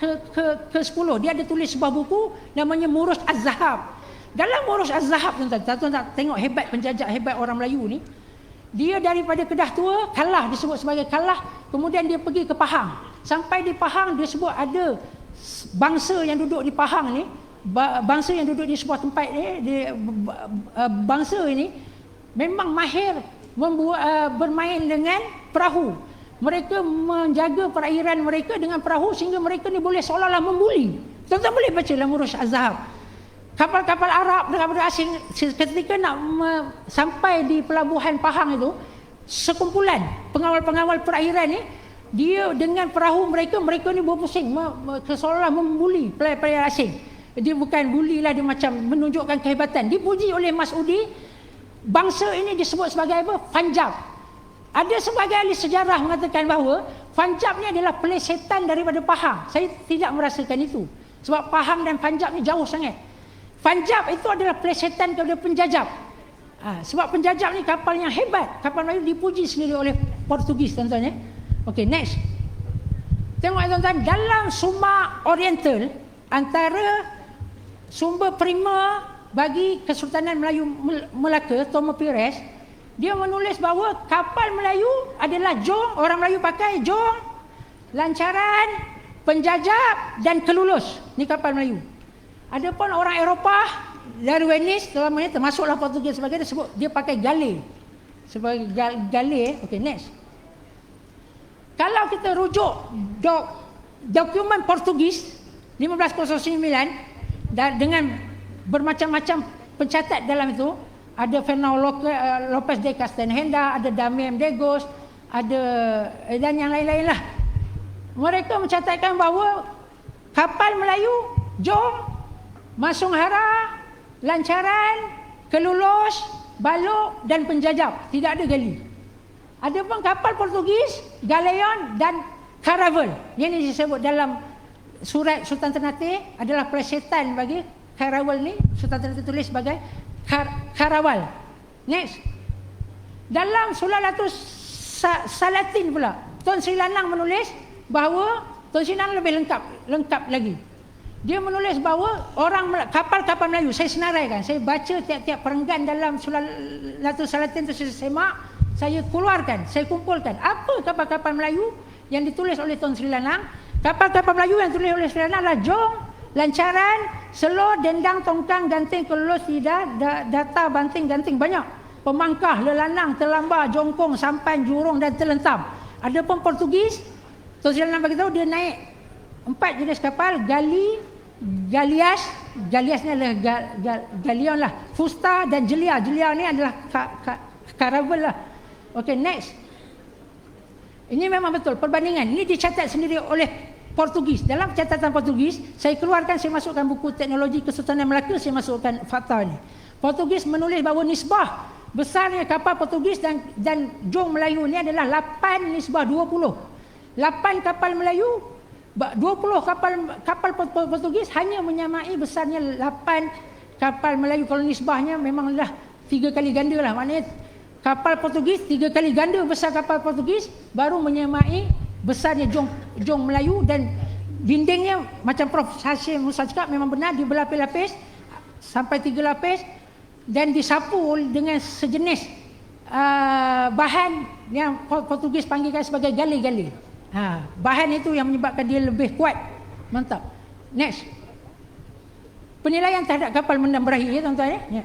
ke-10. Dia ada tulis sebuah buku namanya Murus Az-Zahab. Dalam Murus Az-Zahab, tuan-tuan tengok hebat penjajah, hebat orang Melayu ni. Dia daripada Kedah Tua, Kalah, disebut sebagai Kalah, kemudian dia pergi ke Pahang. Sampai di Pahang, dia sebut ada bangsa yang duduk di Pahang ni, bangsa yang duduk di sebuah tempat ni, bangsa ini memang mahir bermain dengan perahu. Mereka menjaga perairan mereka dengan perahu sehingga mereka ni boleh seolah-olah membuli. Tuan-tuan boleh baca dalam Murus Az-Zahab. Kapal-kapal Arab dan kapal asing ketika nak sampai di pelabuhan Pahang itu, sekumpulan pengawal-pengawal perairan ni, dia dengan perahu mereka ni berpusing seolah-olah membuli pelayan asing. Dia bukan buli lah, dia macam menunjukkan kehebatan. Dipuji oleh Mas'udi. Bangsa ini disebut sebagai apa? Panjab. Ada sebagai ahli sejarah mengatakan bahawa Panjab ni adalah pelesetan daripada Pahang. Saya tidak merasakan itu. Sebab Pahang dan Panjab ni jauh sangat. Panjab itu adalah pelesetan kepada penjajah. Sebab penjajah ni kapal yang hebat. Kapal Melayu dipuji sendiri oleh Portugis, tuan-tuan. Okey, next. Tengok tuan-tuan, dalam Sumak Oriental, antara sumber prima bagi Kesultanan Melayu Melaka, Tomo Pires, dia menulis bahawa kapal Melayu adalah jong, orang Melayu pakai jong, lancaran, penjajah dan kelulus. Ni kapal Melayu. Adapun orang Eropah dari Venice, termasuklah Portugis sebagai dia sebut dia pakai gale. Sebagai gale. Okey, next. Kalau kita rujuk dokumen Portugis 1509 dengan bermacam-macam pencatat dalam itu, ada Fernão Lopes de Castanheda, ada Damian Degos, ada dan yang lain-lain lah. Mereka mencatatkan bahawa kapal Melayu, jong, masung hara, lancaran, kelulus, balok dan penjajah, tidak ada gali. Ada pun kapal Portugis, galeon dan caravel. Yang disebut dalam surat Sultan Ternate adalah pelesetan bagi Karawal ni, Sultan Ternate tulis sebagai Karawal. Next. Dalam Sulalatus Salatin pula, Tun Sri Lanang menulis bahawa Tun Sri Lanang lebih lengkap lagi. Dia menulis bahawa kapal-kapal Melayu, saya senaraikan, saya baca tiap-tiap perenggan dalam Sulalatus Salatin itu, saya semak, saya keluarkan, saya kumpulkan apa kapal-kapal Melayu yang ditulis oleh Tun Sri Lanang. Kapal-kapal Melayu yang ditulis oleh Sri Lanang adalah jong, lancaran, selo, dendang, tongkang, ganting, kelulus, lidah, data, banting, ganting, banyak. Pemangkah, lelanang, terlambar, jongkong, sampan, jurung dan terlentam. Adapun Portugis, Tun Sri Lanang beritahu dia naik 4 jenis kapal, galias ni adalah galion lah, fusta dan jelia. Jelia ni adalah caravel lah. Okey, next. Ini memang betul perbandingan. Ini dicatat sendiri oleh Portugis. Dalam catatan Portugis, saya keluarkan, saya masukkan buku teknologi Kesultanan Melaka, saya masukkan fakta ni. Portugis menulis bahawa nisbah besarnya kapal Portugis dan jong Melayu ni adalah 8 nisbah 20. 8 kapal Melayu, 20 kapal Portugis hanya menyamai besarnya 8 kapal Melayu. Kalau nisbahnya memanglah 3 kali ganda lah. Maknanya kapal Portugis 3 kali ganda besar kapal Portugis baru menyamai besarnya jong Melayu. Dan dindingnya macam Prof Hashim Musa cakap memang benar, dia berlapis-lapis sampai 3 lapis dan disapu dengan sejenis bahan yang Portugis panggilkan sebagai gali-gali. Bahan itu yang menyebabkan dia lebih kuat. Mantap. Next. Penilaian terhadap kapal mendam berahi ya tuan-tuan ya.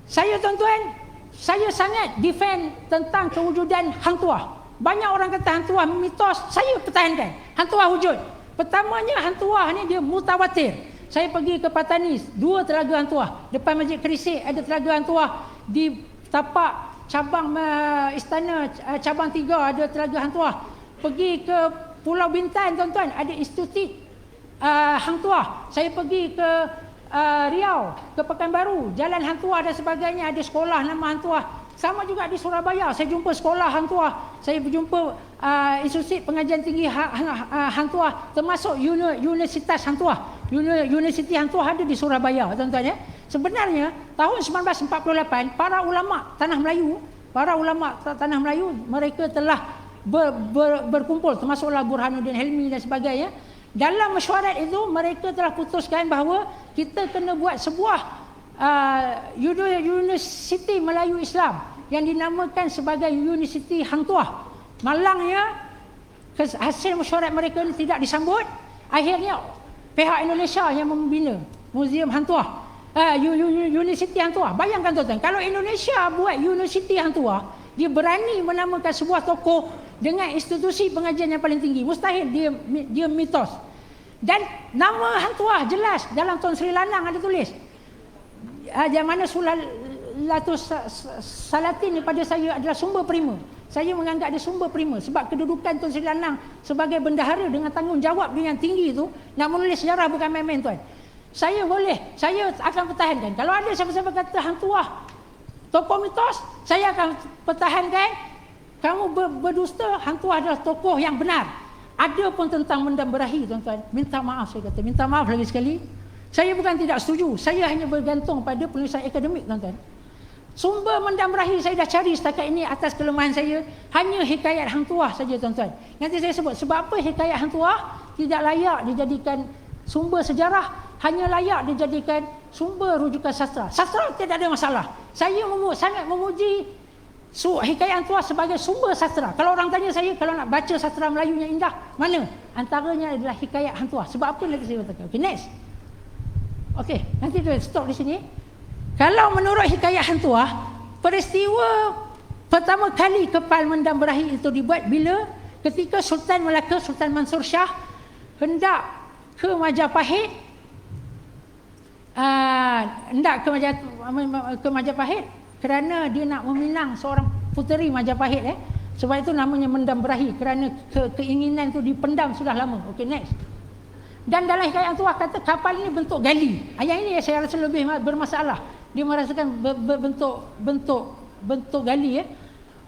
Saya tuan-tuan, saya sangat defend tentang kewujudan hang tuah. Banyak orang kata hang tuah mitos, saya pertahankan. Hang tuah wujud. Pertamanya hang tuah ni dia mutawatir. Saya pergi ke Patanis, 2 telaga hang tuah. Depan Masjid Kerisik ada telaga hang tuah. Di tapak cabang istana cabang 3 ada telaga hang tuah. Pergi ke Pulau Bintan tuan-tuan ada institut hang tuah. Saya pergi ke Riau, ke Pekanbaru, Jalan Hang Tuah dan sebagainya, ada sekolah nama Hang Tuah. Sama juga di Surabaya, saya jumpa sekolah Hang Tuah. Saya berjumpa institut pengajian tinggi Hang Tuah, termasuk Universitas Hang Tuah. Universiti Hang Tuah ada di Surabaya, tuan-tuan ya. Sebenarnya tahun 1948 para ulama tanah Melayu mereka telah berkumpul, termasuklah Burhanuddin Helmi dan sebagainya. Dalam mesyuarat itu mereka telah putuskan bahawa kita kena buat sebuah Universiti Melayu Islam yang dinamakan sebagai Universiti Hang Tuah. Malangnya hasil mesyuarat mereka ini tidak disambut. Akhirnya pihak Indonesia yang membina Museum Hang Tuah, Universiti Hang Tuah. Bayangkan tuan-tuan, kalau Indonesia buat Universiti Hang Tuah, dia berani menamakan sebuah tokoh dengan institusi pengajian yang paling tinggi. Mustahil dia mitos. Dan nama Hang Tuah jelas dalam Tun Sri Lanang ada tulis. Yang mana Sulalatus Salatin pada saya adalah sumber prima. Saya menganggap dia sumber prima sebab kedudukan Tun Sri Lanang sebagai bendahara dengan tanggungjawab dia yang tinggi itu, nak menulis sejarah bukan main-main tuan. Saya akan pertahankan. Kalau ada siapa-siapa kata Hang Tuah tokoh mitos, saya akan pertahankan. Kamu berdusta, Hang Tuah adalah tokoh yang benar. Ada pun tentang mendam berahi tuan-tuan. Minta maaf saya kata, minta maaf lagi sekali. Saya bukan tidak setuju, saya hanya bergantung pada penulisan akademik tuan-tuan. Sumber mendam berahi saya dah cari setakat ini atas kelemahan saya. Hanya hikayat Hang Tuah saja tuan-tuan. Nanti saya sebut sebab apa hikayat Hang Tuah tidak layak dijadikan sumber sejarah, hanya layak dijadikan sumber rujukan sastra. Sastra tidak ada masalah. Saya sangat memuji hikayat Hang Tuah sebagai sumber sastra. Kalau orang tanya saya, kalau nak baca sastra Melayu yang indah, mana? Antaranya adalah hikayat Hang Tuah. Sebab apa nanti saya katakan. Okay, next. Okay, nanti kita stop di sini. Kalau menurut hikayat Hang Tuah, peristiwa pertama kali kapal mendam berahi itu dibuat bila ketika Sultan Melaka, Sultan Mansur Shah hendak ke Majapahit, kerana dia nak meminang seorang puteri Majapahit. Sebab itu namanya mendam berahi, kerana keinginan itu dipendam sudah lama. Okay, next. Dan dalam hikayat Hang Tuah kata kapal ini bentuk gali. Ayat ini saya rasa lebih bermasalah. Dia merasakan bentuk gali ya.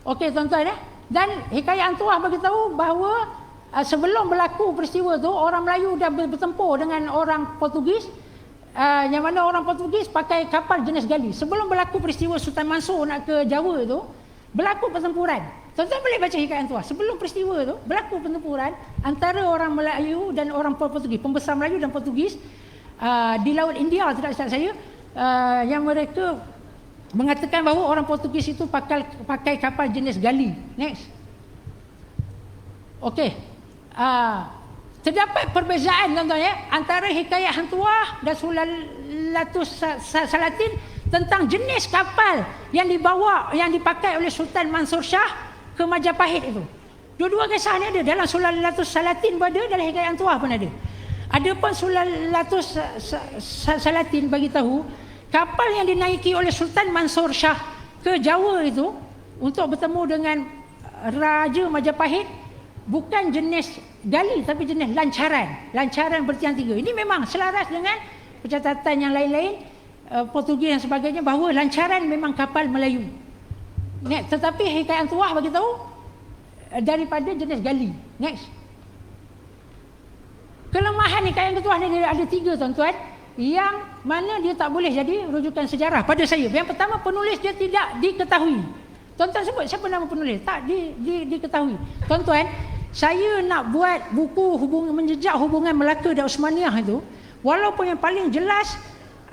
Okey tuan-tuan ya. Dan hikayat Hang Tuah beritahu bahawa sebelum berlaku peristiwa tu orang Melayu dah bertempur dengan orang Portugis. Yang mana orang Portugis pakai kapal jenis gali. Sebelum berlaku peristiwa Sultan Mansur nak ke Jawa tu, berlaku pertempuran. Tuan-tuan boleh baca hikayat Hang Tuah. Sebelum peristiwa tu, berlaku pertempuran antara orang Melayu dan orang Portugis. Pembesar Melayu dan Portugis di Laut India, tidak silap saya, yang mereka mengatakan bahawa orang Portugis itu pakai kapal jenis gali. Next. Okey. Terdapat perbezaan tuan-tuan ya antara hikayat Hang Tuah dan Sulalatus Salatin tentang jenis kapal yang dipakai oleh Sultan Mansur Shah ke Majapahit itu. Dua-dua kisah ni ada dalam Sulalatus Salatin pun ada, dalam hikayat Hang Tuah pun ada. Adapun Sulalatus Salatin bagi tahu kapal yang dinaiki oleh Sultan Mansur Shah ke Jawa itu untuk bertemu dengan Raja Majapahit bukan jenis gali tapi jenis lancaran bertiang 3. Ini memang selaras dengan pencatatan yang lain-lain Portugis dan sebagainya bahawa lancaran memang kapal Melayu. Tetapi hikayat Hang Tuah bagi tahu daripada jenis gali. Next. Kelemahan hikayat Hang Tuah ni ada 3 tuan-tuan, yang mana dia tak boleh jadi rujukan sejarah pada saya. Yang pertama, penulis dia tidak diketahui. Tuan-tuan sebut siapa nama penulis? Tak diketahui. Tuan-tuan, saya nak buat buku menjejak hubungan Melaka dan Osmaniyah itu, walaupun yang paling jelas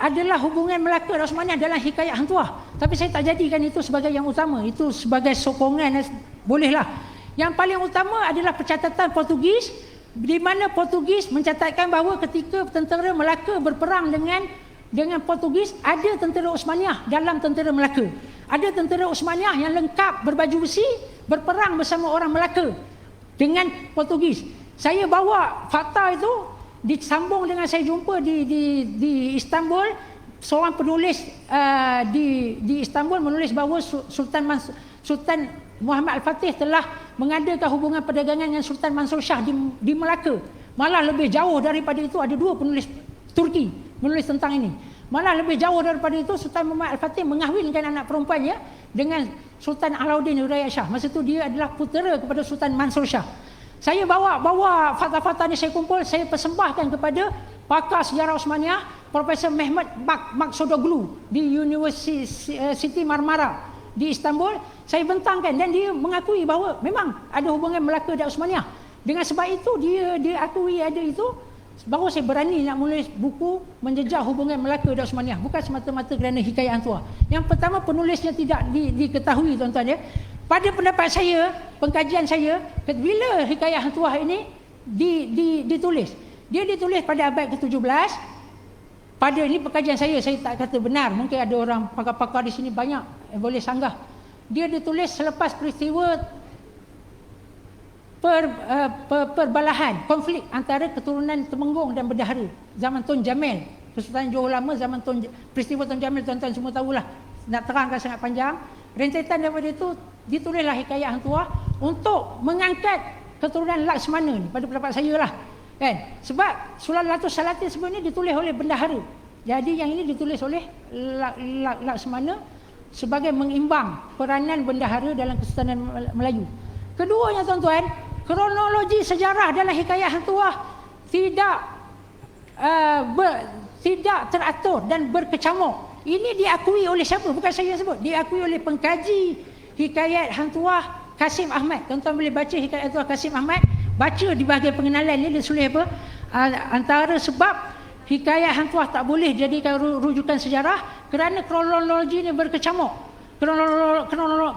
adalah hubungan Melaka dan Osmaniah dalam hikayat Hang Tuah. Tapi saya tak jadikan itu sebagai yang utama. Itu sebagai sokongan, bolehlah. Yang paling utama adalah percatatan Portugis, di mana Portugis mencatatkan bahawa ketika tentera Melaka berperang dengan Portugis, ada tentera Osmaniah dalam tentera Melaka. Ada tentera Osmaniah yang lengkap berbaju besi berperang bersama orang Melaka dengan Portugis. Saya bawa fakta itu disambung dengan saya jumpa di Istanbul. Seorang penulis di Istanbul menulis bahawa Sultan Muhammad Al-Fatih telah mengadakan hubungan perdagangan dengan Sultan Mansur Shah di Melaka. Malah lebih jauh daripada itu, ada dua penulis Turki menulis tentang ini. Malah lebih jauh daripada itu, Sultan Muhammad Al-Fatih mengahwinkan anak perempuannya dengan Sultan Alauddin Hidayat Shah. Masa itu dia adalah putera kepada Sultan Mansur Shah. Saya bawa fakta-fakta ini, saya kumpul, saya persembahkan kepada pakar sejarah Osmaniah, Profesor Mehmet Maksudoglu di University Marmara di Istanbul. Saya bentangkan dan dia mengakui bahawa memang ada hubungan Melaka dan Osmaniah. Dengan sebab itu dia akui ada itu, bahawa saya berani nak menulis buku menjejak hubungan Melaka dan Osmaniah, bukan semata-mata kerana hikayat Hang Tuah. Yang pertama, penulisnya tidak diketahui, tuan-tuan ya. Pada pendapat saya, pengkajian saya, bila hikayat Hang Tuah ini ditulis, dia ditulis pada abad ke-17. Pada ini pengkajian saya tak kata benar, mungkin ada orang pakar-pakar di sini banyak boleh sanggah. Dia ditulis selepas peristiwa perbalahan, konflik antara keturunan Temenggung dan Bendahara zaman Tun Jamil, Kesultanan Johor Lama zaman peristiwa Tun Jamil, tuan-tuan semua tahulah, nak terangkan sangat panjang. Rentetan daripada itu ditulislah hikayat Hang Tuah untuk mengangkat keturunan Laksmana ni, pada pendapat saya lah kan. Sebab Sulalatus Salatin sebenarnya ditulis oleh Bendahara, jadi yang ini ditulis oleh Laksmana sebagai mengimbang peranan Bendahara dalam Kesultanan Melayu. Keduanya, tuan-tuan, kronologi sejarah dalam hikayat Hang Tuah tidak teratur dan berkecamuk. Ini diakui oleh siapa? Bukan saya yang sebut. Diakui oleh pengkaji hikayat Hang Tuah Kasim Ahmad. Tuan-tuan boleh baca hikayat Hang Tuah Kasim Ahmad. Baca di bahagian pengenalan ni dia tulis apa? Antara sebab hikayat Hang Tuah tak boleh jadikan rujukan sejarah kerana kronologinya berkecamuk.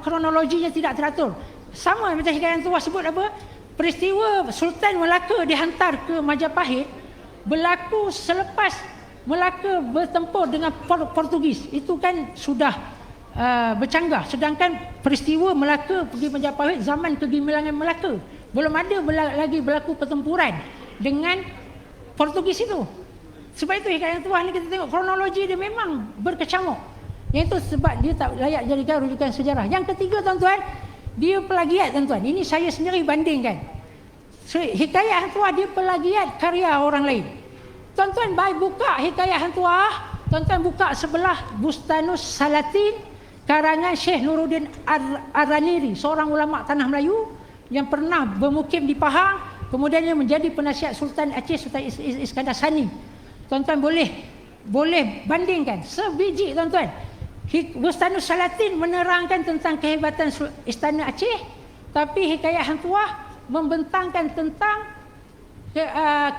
Kronologinya tidak teratur. Sama macam hikayat Hang Tuah sebut apa? Peristiwa Sultan Melaka dihantar ke Majapahit berlaku selepas Melaka bertempur dengan Portugis. Itu kan sudah bercanggah. Sedangkan peristiwa Melaka pergi Majapahit zaman kegemilangan Melaka. Belum ada lagi berlaku pertempuran dengan Portugis itu. Sebab itu hikayat Hang Tuah ni kita tengok kronologi dia memang berkecamuk. Yang itu sebab dia tak layak jadikan rujukan sejarah. Yang ketiga, tuan-tuan, dia pelagiat, tuan-tuan. Ini saya sendiri bandingkan. Hikayat Hang Tuah dia pelagiat karya orang lain. Tuan-tuan baik buka hikayat Hang Tuah, tuan-tuan buka sebelah Bustanus Salatin karangan Syekh Nuruddin Ar-Raniri, seorang ulama tanah Melayu yang pernah bermukim di Pahang, kemudian dia menjadi penasihat Sultan Aceh, Sultan Iskandar Sani. Tuan-tuan boleh bandingkan sebiji, tuan-tuan. Bustanus Salatin menerangkan tentang kehebatan Istana Aceh, tapi hikayat Hang Tuah membentangkan tentang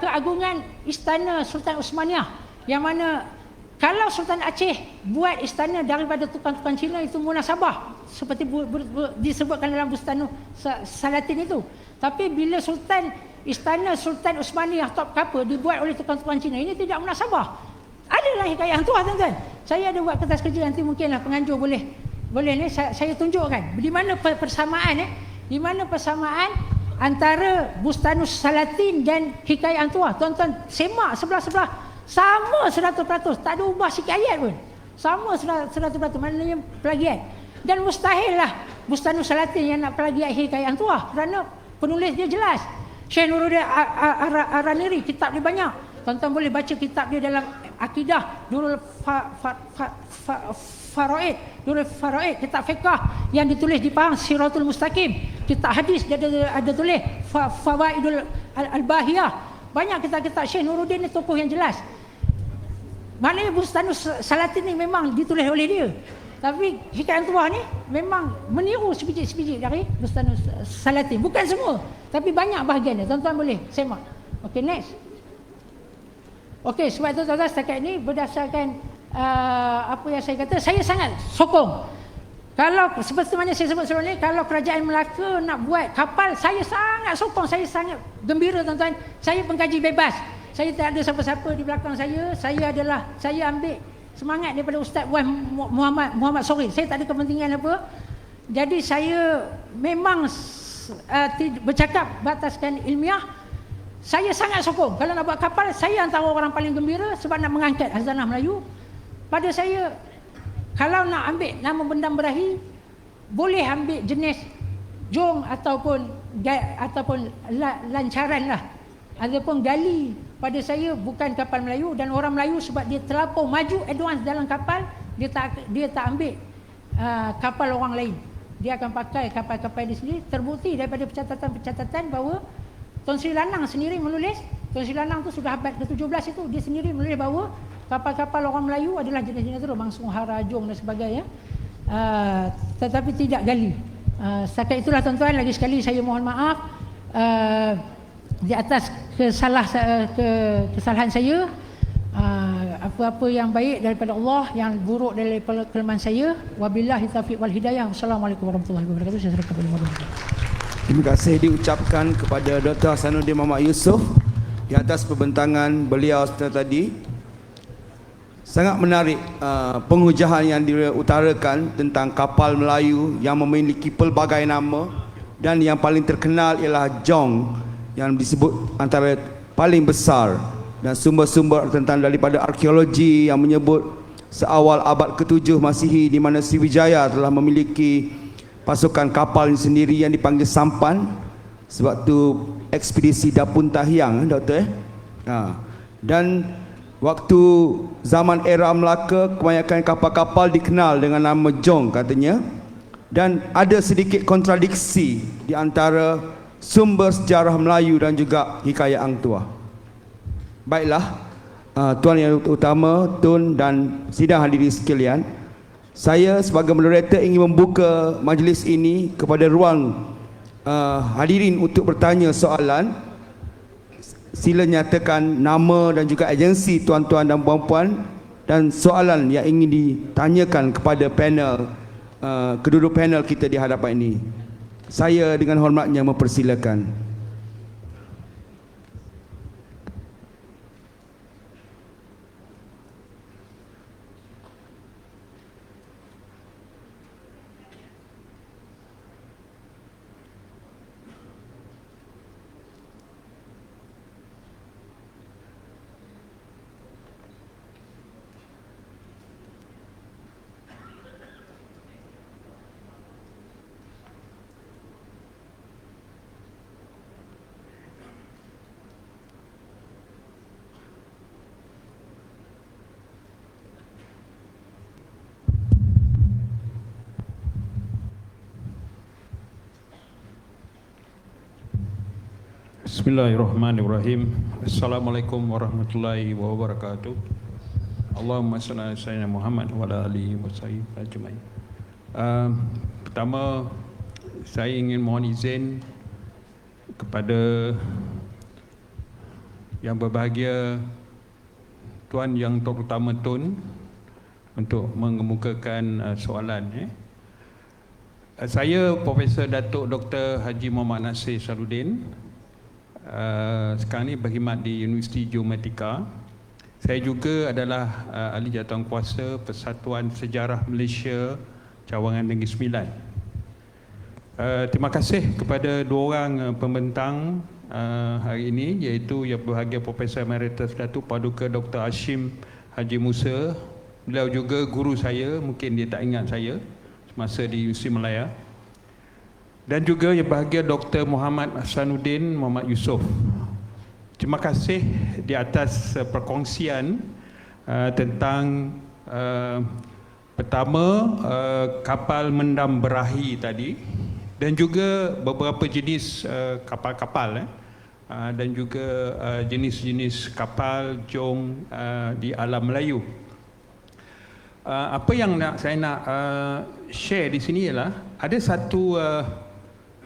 keagungan Istana Sultan Osmaniah, yang mana kalau Sultan Aceh buat istana daripada tukang-tukang Cina itu munasabah seperti disebutkan dalam Bustanus Salatin itu. Tapi bila Istana Sultan Osmaniah top couple dibuat oleh tukang-tukang Cina, ini tidak munasabah. Adalah hikayat Hang Tuah, tuan-tuan. Saya ada buat kertas kerja, nanti mungkinlah penganjur boleh ni saya tunjukkan di mana persamaan di mana persamaan antara Bustanus Salatin dan hikayat Hang Tuah. Tuan-tuan semak sebelah-sebelah, sama 100%, tak ada ubah sikit ayat pun. Sama 100%, maknanya plagiat. Dan mustahil lah Bustanus Salatin yang nak plagiat hikayat Hang Tuah, kerana penulis dia jelas. Syekh Nuruddin Ar-Raniri, kitab dia banyak. Tuan-tuan boleh baca kitab dia dalam Akidah Nurul Faraid, kitab fiqah yang ditulis di Pahang, Siratul Mustaqim. Kitab hadis dia ada tulis Fawaidul Al-Bahiyah. Banyak kitab-kitab Syekh Nuruddin ni tokoh yang jelas. Maknanya Bustanus Salatin ni memang ditulis oleh dia. Tapi hikayat Hang Tuah ni memang meniru sebiji-sebiji dari Bustanus Salatin. Bukan semua, tapi banyak bahagian dia. Tuan-tuan boleh semak. Okey, next. Okey, sebab itu tuan-tuan setakat ini berdasarkan apa yang saya kata, saya sangat sokong. Kalau seperti mana saya sebut sebelum ni, kalau kerajaan Melaka nak buat kapal, saya sangat sokong, saya sangat gembira tuan-tuan. Saya pengkaji bebas. Saya tak ada siapa-siapa di belakang saya. Saya ambil semangat daripada Ustaz Wan Muhammad Sori. Saya tak ada kepentingan apa. Jadi saya memang bercakap berasaskan ilmiah. Saya sangat sokong. Kalau nak buat kapal, saya antara orang paling gembira sebab nak mengangkat khazanah Melayu. Pada saya, kalau nak ambil nama benda berahi, boleh ambil jenis jong ataupun lancaran lah, ataupun gali. Pada saya bukan kapal Melayu, dan orang Melayu sebab dia terlampau maju advance dalam kapal, dia tak ambil kapal orang lain. Dia akan pakai kapal-kapal dia sendiri. Terbukti daripada pencatatan bahawa Tun Sri Lanang sendiri menulis, Tun Sri Lanang tu sudah abad ke-17 itu, dia sendiri menulis bahawa kapal-kapal orang Melayu adalah jenis-jenis itu, Bangsung Hara, Jong dan sebagainya, tetapi tidak gali. Setakat itulah tuan-tuan, lagi sekali saya mohon maaf di atas kesalahan saya. Apa-apa yang baik daripada Allah, yang buruk daripada kelemahan saya. Wabillahi taufiq wal hidayah. Wassalamualaikum warahmatullahi wabarakatuh. Saya serahkan kepada moderator. Terima kasih diucapkan kepada Dr. Hasanuddin Muhammad Yusof di atas perbentangan beliau tadi. Sangat menarik pengujahan yang diutarakan tentang kapal Melayu yang memiliki pelbagai nama, dan yang paling terkenal ialah Jong yang disebut antara paling besar, dan sumber-sumber tentang daripada arkeologi yang menyebut seawal abad ke-7 Masihi di mana Sriwijaya telah memiliki pasukan kapal sendiri yang dipanggil sampan, sebab tu ekspedisi Dapun Tahiang, doktor dan waktu zaman era Melaka, kebanyakan kapal-kapal dikenal dengan nama Jong katanya, dan ada sedikit kontradiksi di antara sumber sejarah Melayu dan juga hikayat Hang Tuah. Baiklah, Tuan Yang Utama, Tun dan sidang hadirin sekalian, saya sebagai moderator ingin membuka majlis ini kepada ruang hadirin untuk bertanya soalan. Sila nyatakan nama dan juga agensi tuan-tuan dan puan-puan dan soalan yang ingin ditanyakan kepada panel, kedua-dua panel kita di hadapan ini. Saya dengan hormatnya mempersilakan. Bismillahirrahmanirrahim. Assalamualaikum warahmatullahi wabarakatuh. Allahumma salli ala sayyidina Muhammad wa ala alihi wa sahbihi ajma'in. Pertama, saya ingin mohon izin kepada yang berbahagia Tuan Yang Terutama Tun untuk mengemukakan soalan. Saya Profesor Datuk Dr. Haji Muhammad Nasir Syahrudin. Sekarang ni berkhidmat di Universiti Geomatika. Saya juga adalah ahli jawatankuasa Persatuan Sejarah Malaysia Cawangan Negeri Sembilan. Terima kasih kepada dua orang pembentang hari ini, iaitu Yang Berbahagia Profesor Emeritus Datuk Paduka Dr. Hashim Haji Musa. Beliau juga guru saya, mungkin dia tak ingat saya semasa di Universiti Malaya. Dan juga Yang Berbahagia Dr. Muhammad Hasanuddin Muhammad Yusof. Terima kasih di atas perkongsian tentang pertama kapal mendam berahi tadi, dan juga beberapa jenis kapal-kapal dan juga jenis-jenis kapal Jong di alam Melayu. Apa yang saya nak share di sini ialah ada satu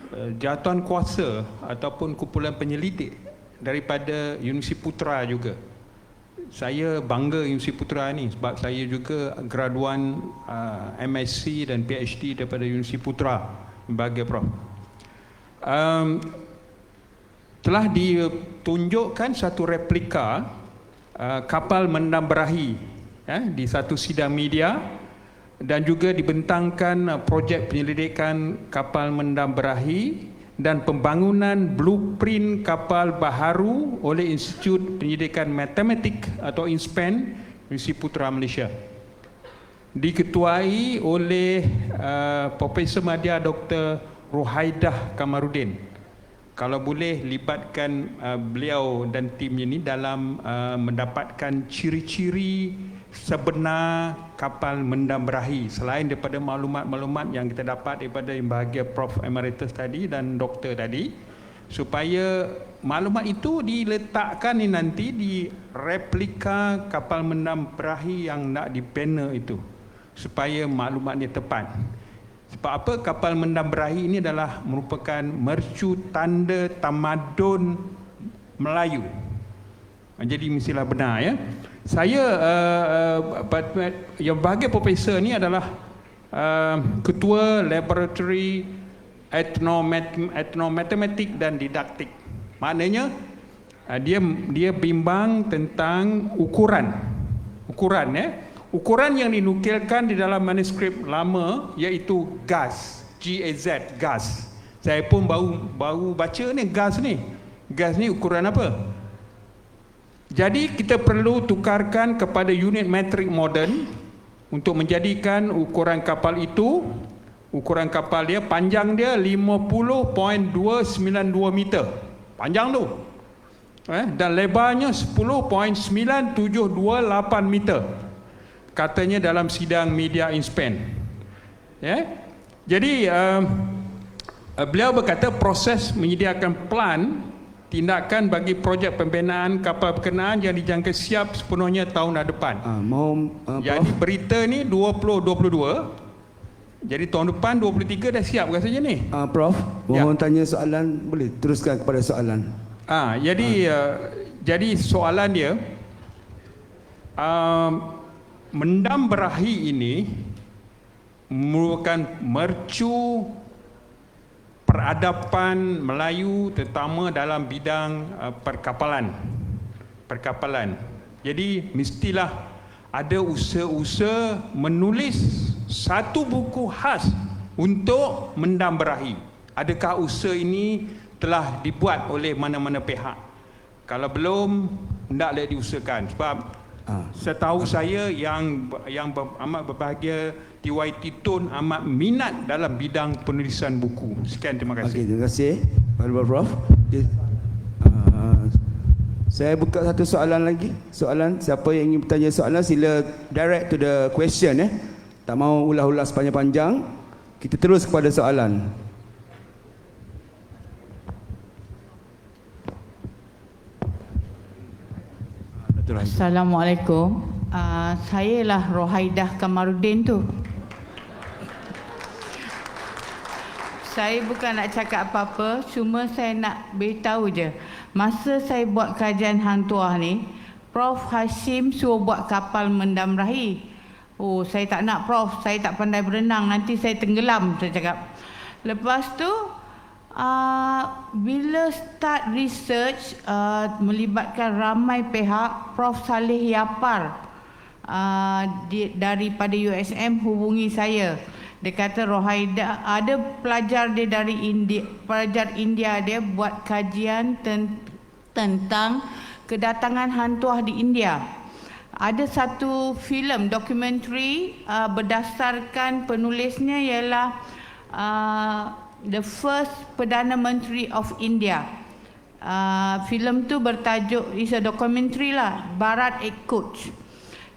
jawatan kuasa ataupun kumpulan penyelidik daripada Universiti Putra juga. saya bangga Universiti Putra ni sebab saya juga graduan MSc dan PhD daripada Universiti Putra. Bahagia Prof. Telah ditunjukkan satu replika kapal mendam berahi di satu sidang media dan juga dibentangkan projek penyelidikan kapal mendam berahi dan pembangunan blueprint kapal baharu oleh Institut Pendidikan Matematik atau INSPEN Universiti Putra Malaysia. Diketuai oleh Profesor Madya Dr. Rohaidah Kamarudin. Kalau boleh libatkan beliau dan timnya ini dalam mendapatkan ciri-ciri sebenar kapal mendam berahi selain daripada maklumat-maklumat yang kita dapat daripada yang bahagia Prof Emeritus tadi dan Doktor tadi, supaya maklumat itu diletakkan ni nanti di replika kapal mendam berahi yang nak dibina itu, supaya maklumatnya tepat. Sebab apa? Kapal mendam berahi ini adalah merupakan mercu tanda tamadun Melayu. Jadi mestilah benar ya. Saya yang bahagia profesor ni adalah ketua laboratory etnomatematik dan didaktik. Maknanya dia bimbang tentang ukuran ya. Ukuran yang dinukilkan di dalam manuskrip lama iaitu gas, GAZ, gas. Saya pun baru baca ni gas ni. Gas ni ukuran apa? Jadi kita perlu tukarkan kepada unit metrik moden untuk menjadikan ukuran kapal itu, ukuran kapal dia, panjang dia 50.292 meter. Panjang tu. Dan lebarnya 10.9728 meter. Katanya dalam sidang media INSPEN. Ya. Jadi beliau berkata proses menyediakan plan tindakan bagi projek pembinaan kapal berkenaan yang dijangka siap sepenuhnya tahun depan. Jadi berita ni 2022. Jadi tahun depan 23 dah siap rasanya ni. Prof, mohon tanya soalan, boleh teruskan kepada soalan. Jadi soalan dia, mendam berahi ini merupakan mercu peradaban Melayu terutama dalam bidang perkapalan. Jadi mestilah ada usaha-usaha menulis satu buku khas untuk mendam berahi. Adakah usaha ini telah dibuat oleh mana-mana pihak? Kalau belum, hendaklah diusahakan sebab setahu saya yang amat berbahagia TYT Tun amat minat dalam bidang penulisan buku. Sekian, terima kasih. Okey, terima kasih Prof. Saya buka satu soalan lagi. Soalan, siapa yang ingin bertanya soalan sila direct to the question Tak mau ulas-ulas panjang-panjang. Kita terus kepada soalan. Assalamualaikum. Saya lah Rohaidah Kamarudin tu. Saya bukan nak cakap apa-apa, cuma saya nak beritahu je. Masa saya buat kajian Hang Tuah ni, Prof Hashim suruh buat kapal mendam berahi. Oh, saya tak nak Prof, saya tak pandai berenang, nanti saya tenggelam, saya cakap. Lepas tu bila start research melibatkan ramai pihak, Prof Saleh Yapar daripada USM hubungi saya. Dia kata Rohaidah, ada pelajar dia dari India, pelajar India dia buat kajian tentang kedatangan Hang Tuah di India. Ada satu filem dokumentari berdasarkan penulisnya ialah The First Perdana Menteri of India. Filem tu bertajuk, is a documentary lah, Bharat Ek Coach.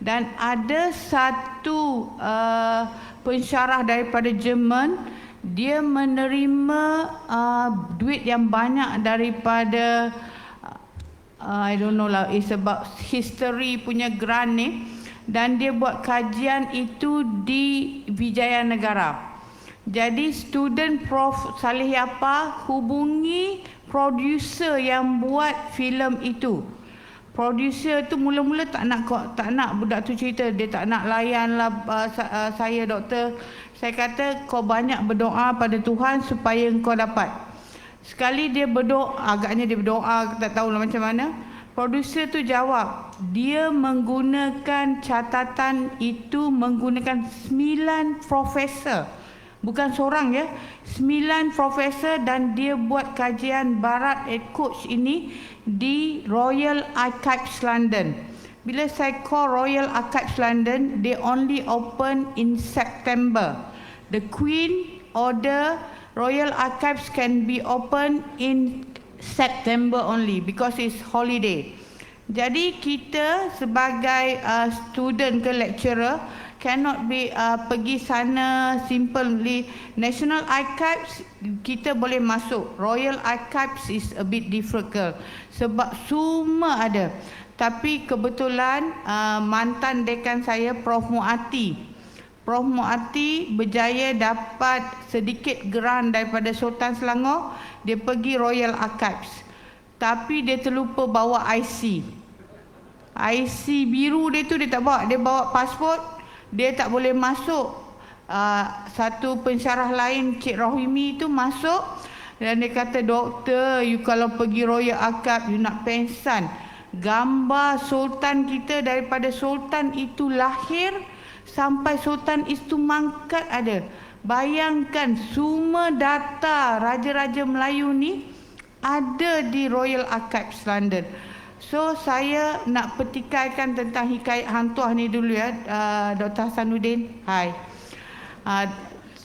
Dan ada satu pensyarah daripada Jerman, dia menerima duit yang banyak daripada I don't know lah, it's about history punya grant ni, dan dia buat kajian itu di Vijayanagara. Jadi student Prof Saleh Yapar hubungi producer yang buat filem itu. Producer tu mula-mula tak nak budak tu cerita, dia tak nak layan lah saya doktor. Saya kata kau banyak berdoa pada Tuhan supaya kau dapat. Sekali dia berdoa, agaknya dia berdoa, tak tahulah macam mana. Producer tu jawab, dia menggunakan catatan itu menggunakan 9 profesor. Bukan seorang ya, 9 profesor, dan dia buat kajian Barat Coach ini di Royal Archives London. Bila saya call Royal Archives London, they only open in September. The Queen order Royal Archives can be open in September only because it's holiday. Jadi kita sebagai student ke lecturer cannot be pergi sana simply. National Archives kita boleh masuk. Royal Archives is a bit difficult sebab semua ada. Tapi kebetulan mantan dekan saya Prof Muati berjaya dapat sedikit grant daripada Sultan Selangor. Dia pergi Royal Archives, tapi dia terlupa bawa IC biru dia tu dia tak bawa. Dia bawa pasport, dia tak boleh masuk. Satu pensyarah lain, Cik Rohimi tu masuk, dan dia kata, doktor, you kalau pergi Royal Archives you nak pengsan. Gambar sultan kita daripada sultan itu lahir sampai sultan itu mangkat ada. Bayangkan semua data raja-raja Melayu ni ada di Royal Archives London. So saya nak petikaikan tentang hikayat hantuah ni dulu ya, Dr. Hasanuddin. Hai.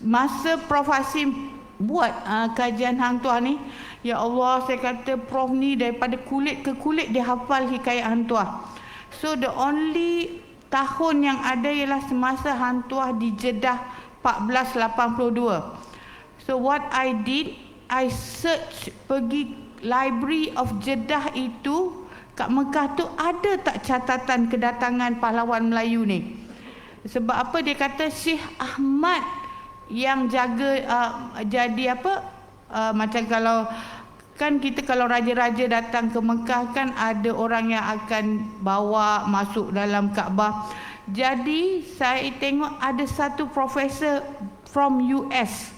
Masa Prof Hasim buat kajian hantuah ni, ya Allah, saya kata Prof ni daripada kulit ke kulit dia hafal hikayat hantuah. So the only tahun yang ada ialah semasa hantuah di Jeddah 1482. So what I did, I search, pergi library of Jeddah itu kat Mekah tu ada tak catatan kedatangan pahlawan Melayu ni. Sebab apa dia kata Syekh Ahmad yang jaga jadi apa macam kalau kan kita kalau raja-raja datang ke Mekah kan ada orang yang akan bawa masuk dalam Kaabah. Jadi saya tengok ada satu profesor from US.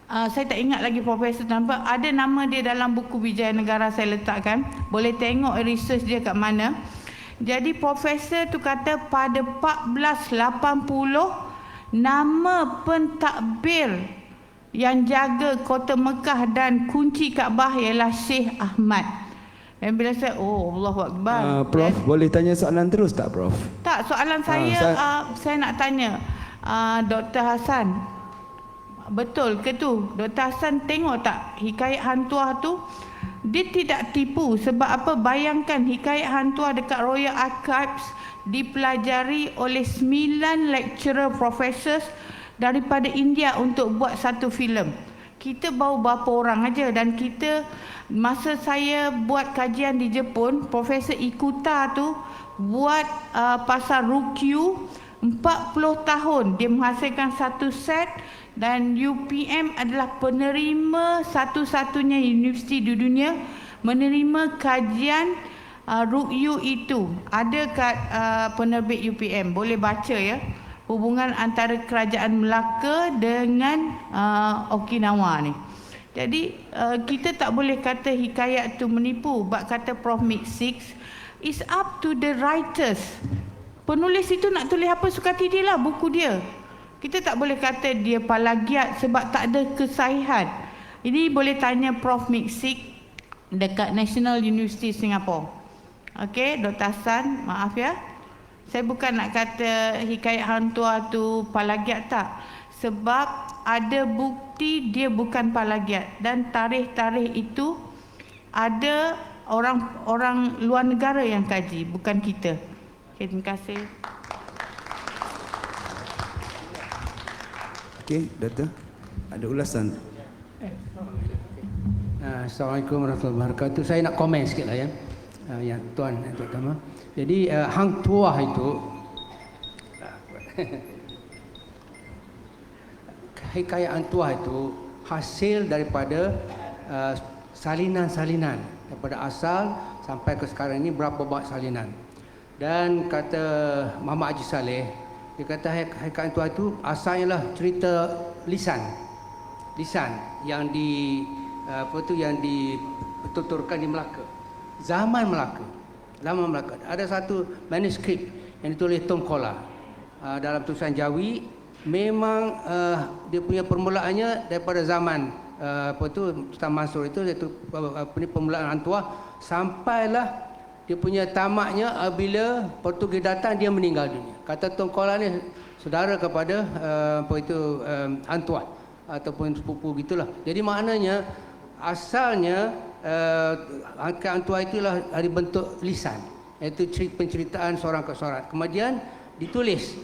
Saya tak ingat lagi profesor nampak. Ada nama dia dalam buku Wijaya Negara saya letakkan. Boleh tengok research dia kat mana. Jadi profesor tu kata pada 1480 nama pentadbir yang jaga kota Mekah dan kunci Kaabah ialah Syekh Ahmad. Dan bila saya, oh Allahu Akbar. Prof, boleh tanya soalan terus tak, Prof? Tak, soalan saya, saya nak tanya Dr. Hasan. Betul ke tu? Dr. Hasan tengok tak hikayat hantuah tu? Dia tidak tipu. Sebab apa? Bayangkan hikayat hantuah dekat Royal Archives dipelajari oleh 9 lecturer professors daripada India untuk buat satu filem. Kita baru berapa orang aja, dan kita masa saya buat kajian di Jepun, Profesor Ikuta tu buat pasal Rukyu 40 tahun dia menghasilkan satu set, dan UPM adalah penerima satu-satunya universiti di dunia menerima kajian Rukyu itu. Ada kat penerbit UPM, boleh baca ya. Hubungan antara kerajaan Melaka dengan Okinawa ni. Jadi kita tak boleh kata hikayat tu menipu. Bak kata Prof Mik Six, it's up to the writers. Penulis itu nak tulis apa suka hati dia lah, buku dia. Kita tak boleh kata dia plagiat sebab tak ada kesahihan. Ini boleh tanya Prof Mik Six dekat National University Singapore. Okey, Dr. Hasan, maaf ya. Saya bukan nak kata hikayat hantuah tu plagiat tak. Sebab ada bukti dia bukan plagiat. Dan tarikh-tarikh itu ada orang luar negara yang kaji, bukan kita. Okay, terima kasih. Okey, Doktor. Ada ulasan? Assalamualaikum warahmatullahi wabarakatuh. Saya nak komen sikit lah ya. Yang Tuan terutama. Jadi hang tuah itu hikayat hang tuah itu hasil daripada salinan-salinan daripada asal sampai ke sekarang ini berapa banyak salinan. Dan kata Muhammad Haji Saleh, dia kata Hakikat Tuhan itu asalnya lah cerita lisan yang yang dituturkan di Melaka. Zaman Melaka. Ada satu manuskrip yang ditulis Tom Kola dalam tulisan Jawi. Memang dia punya permulaannya daripada zaman Sultan Mansur itu, iaitu permulaan Hang Tuah, sampailah dia punya tamaknya bila Portugis datang dia meninggal dunia. Kata Tom Kola ni saudara kepada Hang Tuah ataupun sepupu gitulah. Jadi maknanya asalnya Hang Tuah itulah dari bentuk lisan, iaitu penceritaan seorang ke seorang. Kemudian ditulis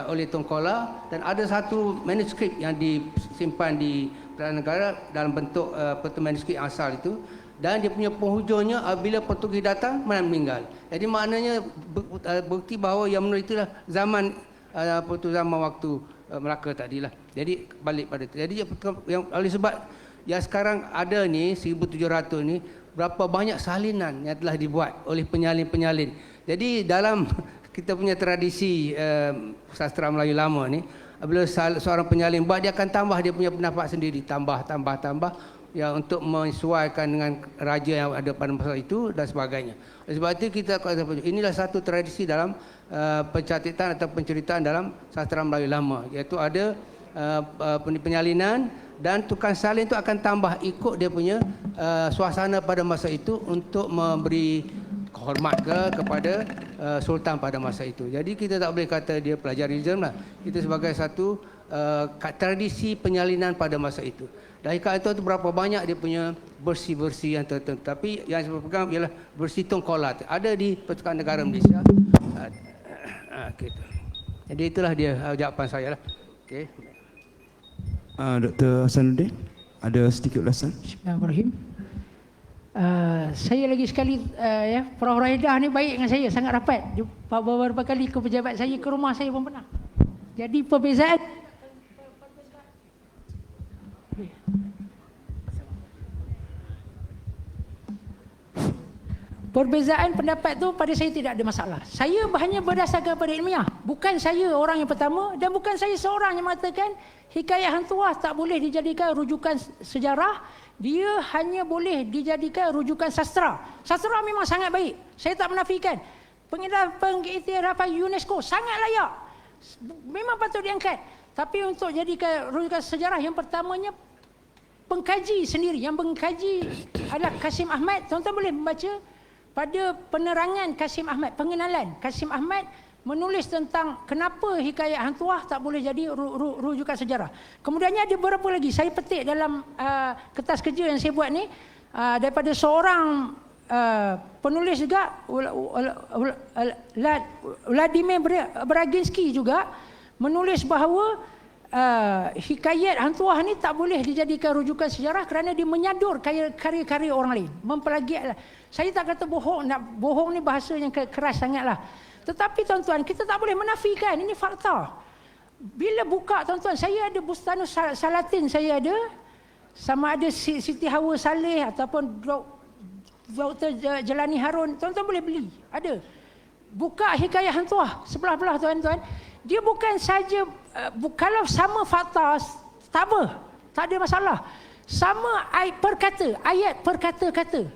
oleh Tom Kola, dan ada satu manuskrip yang disimpan di Perdana Negara dalam bentuk manuskrip asal itu, dan dia punya penghujungnya apabila Portugis datang meninggal. Jadi maknanya bukti bahawa yang menulis itulah zaman zaman waktu Melaka tadilah. Jadi balik pada itu. Jadi yang oleh sebab yang sekarang ada ni 1700 ni, berapa banyak salinan yang telah dibuat oleh penyalin-penyalin. Jadi dalam kita punya tradisi sastra Melayu lama ni, bila seorang penyalin buat, dia akan tambah dia punya pendapat sendiri, tambah ya, untuk menyesuaikan dengan raja yang ada pada masa itu dan sebagainya. Oleh sebab itu kita inilah satu tradisi dalam pencatatan atau penceritaan dalam sastra Melayu lama, iaitu ada penyalinan, dan tukang salin itu akan tambah ikut dia punya suasana pada masa itu untuk memberi hormat kepada sultan pada masa itu. Jadi kita tak boleh kata dia plagiarism lah. Itu sebagai satu tradisi penyalinan pada masa itu. Dan ikat itu berapa banyak dia punya versi-versi yang tertentu. Tapi yang saya pegang ialah versi Tom Kola. Ada di Pertukaran Negara Malaysia. Gitu. Jadi itulah dia jawapan saya lah. Okay. Dr. Hasanuddin, ada sedikit ulasan? Bismillahirrahmanirrahim. Saya lagi sekali Prof. Rahidah ni baik dengan saya, sangat rapat. Beberapa kali ke pejabat saya, ke rumah saya pun pernah. Jadi perbezaan pendapat tu pada saya tidak ada masalah. Saya hanya berdasarkan pada ilmiah. Bukan saya orang yang pertama, dan bukan saya seorang yang mengatakan hikayat Hang Tuah tak boleh dijadikan rujukan sejarah. Dia hanya boleh dijadikan rujukan sastra. Sastra memang sangat baik, saya tak menafikan. Pengiktirafan UNESCO sangat layak, memang patut diangkat. Tapi untuk jadikan rujukan sejarah, yang pertamanya pengkaji sendiri. Yang pengkaji adalah Kasim Ahmad. Tuan-tuan boleh membaca pada penerangan Kasim Ahmad, pengenalan Kasim Ahmad, menulis tentang kenapa hikayat Hang Tuah tak boleh jadi rujukan sejarah. Kemudiannya ada beberapa lagi saya petik dalam kertas kerja yang saya buat ni, daripada seorang penulis juga, Vladimir Braginsky juga menulis bahawa hikayat Hang Tuah ni tak boleh dijadikan rujukan sejarah kerana dia menyadur karya-karya orang lain, memplagiatlah. Saya tak kata bohong, bohong ni bahasa yang keras sangatlah. Tetapi tuan-tuan, kita tak boleh menafikan, ini fakta. Bila buka tuan-tuan, saya ada Bustanus Salatin, saya ada, sama ada Siti Hawa Saleh ataupun Dr. Jelani Harun, tuan-tuan boleh beli, ada. Buka hikayat Hang Tuah sebelah-belah tuan-tuan, dia bukan saja kalau sama fakta, tak apa, tak ada masalah. Sama ayat per kata-kata.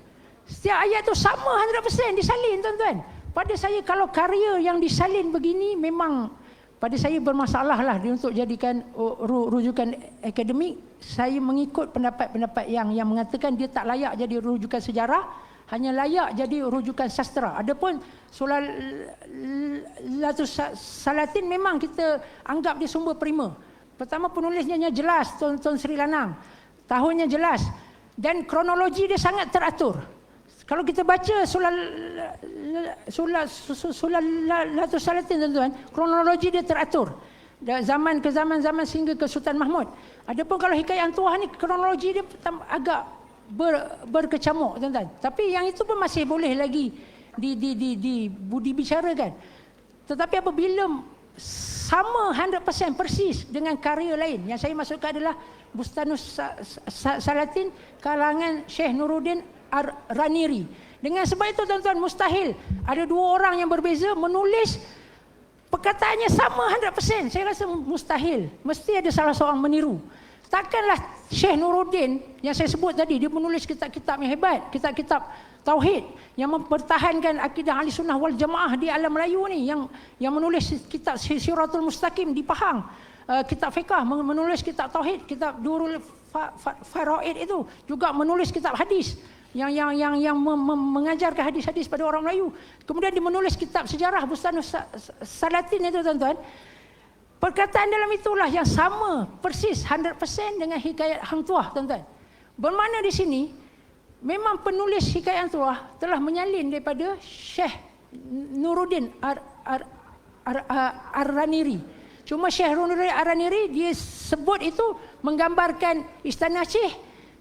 Setiap ayat tu sama 100% disalin tuan-tuan. Pada saya kalau karya yang disalin begini, memang pada saya bermasalah lah untuk jadikan rujukan akademik. Saya mengikut pendapat-pendapat yang mengatakan dia tak layak jadi rujukan sejarah, hanya layak jadi rujukan sastra. Adapun Sulalatus Salatin memang kita anggap dia sumber prima. Pertama, penulisnya jelas, Tun Sri Lanang, tahunnya jelas, dan kronologi dia sangat teratur. Kalau kita baca Sulalatus Salatin tuan-tuan, kronologi dia teratur. Zaman ke zaman sehingga ke Sultan Mahmud. Adapun kalau hikayat Hang Tuah ni, kronologi dia agak berkecamuk tuan-tuan. Tapi yang itu pun masih boleh lagi dibicarakan. Tetapi apabila sama 100% persis dengan karya lain, yang saya maksudkan adalah Bustanus Salatin karangan Syekh Nuruddin Raniri, Dengan sebab itu tuan-tuan, mustahil ada dua orang yang berbeza menulis perkataannya sama 100%. Saya rasa mustahil. Mesti ada salah seorang meniru. Takkanlah Syekh Nuruddin yang saya sebut tadi, dia menulis kitab-kitab yang hebat, kitab-kitab tauhid yang mempertahankan akidah ahli sunnah wal jamaah di alam Melayu ni, yang menulis kitab Siratul Mustaqim di Pahang, kitab fiqah, menulis kitab tauhid, kitab Durul Faraid itu, juga menulis kitab hadis yang mengajarkan hadis-hadis pada orang Melayu. Kemudian dia menulis kitab sejarah Bustanus Salatin itu tuan-tuan. Perkataan dalam itulah yang sama persis 100% dengan hikayat Hang Tuah tuan-tuan. Bermakna di sini memang penulis hikayat Hang Tuah telah menyalin daripada Syekh Nuruddin Ar-Raniri. Cuma Syekh Nuruddin Ar-Raniri dia sebut itu menggambarkan Istana Aceh.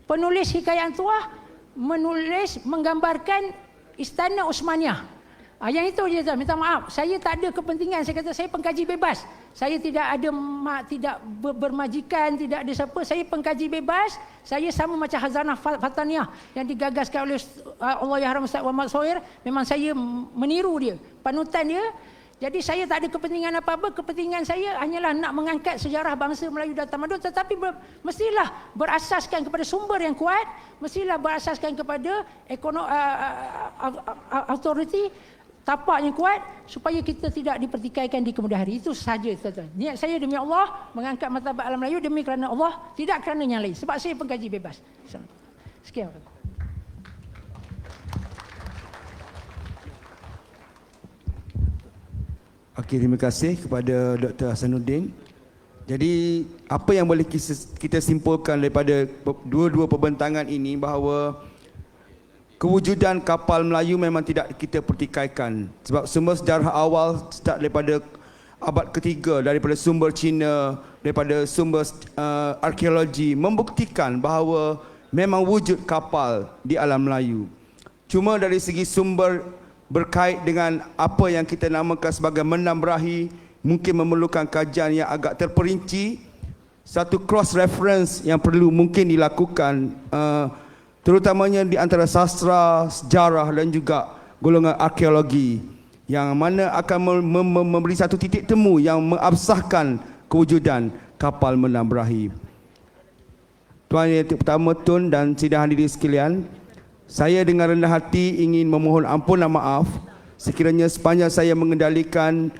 Penulis hikayat Hang Tuah menggambarkan Istana Osmaniyah. Yang itu je tuan, minta maaf. Saya tak ada kepentingan. Saya kata saya pengkaji bebas. Saya tidak ada tidak bermajikan, tidak ada siapa. Saya pengkaji bebas. Saya sama macam Khazanah Fataniyah yang digagaskan oleh Allahyarham Ustaz Muhammad Sohair. Memang saya meniru dia, panutan dia. Jadi saya tak ada kepentingan apa-apa. Kepentingan saya hanyalah nak mengangkat sejarah bangsa Melayu dan tamadun, tetapi mestilah berasaskan kepada sumber yang kuat, mestilah berasaskan kepada authority, tapak yang kuat, supaya kita tidak dipertikaikan di kemudian hari. Itu sahaja tuan-tuan. Niat saya demi Allah mengangkat martabat alam Melayu demi kerana Allah, tidak kerana yang lain. Sebab saya pengkaji bebas. Sekian. Okey, terima kasih kepada Dr. Hasanuddin. Jadi, apa yang boleh kita simpulkan daripada dua-dua perbentangan ini, bahawa kewujudan kapal Melayu memang tidak kita pertikaikan. Sebab sumber sejarah awal start daripada abad ketiga, daripada sumber Cina, daripada sumber arkeologi, membuktikan bahawa memang wujud kapal di alam Melayu. Cuma dari segi sumber berkait dengan apa yang kita namakan sebagai menam berahi, mungkin memerlukan kajian yang agak terperinci. Satu cross reference yang perlu mungkin dilakukan, terutamanya di antara sastra, sejarah dan juga golongan arkeologi, yang mana akan memberi satu titik temu yang mengabsahkan kewujudan kapal menam berahi. Tuan Yang Pertama Tun dan sidang hadirin sekalian, saya dengan rendah hati ingin memohon ampun dan maaf sekiranya sepanjang saya mengendalikan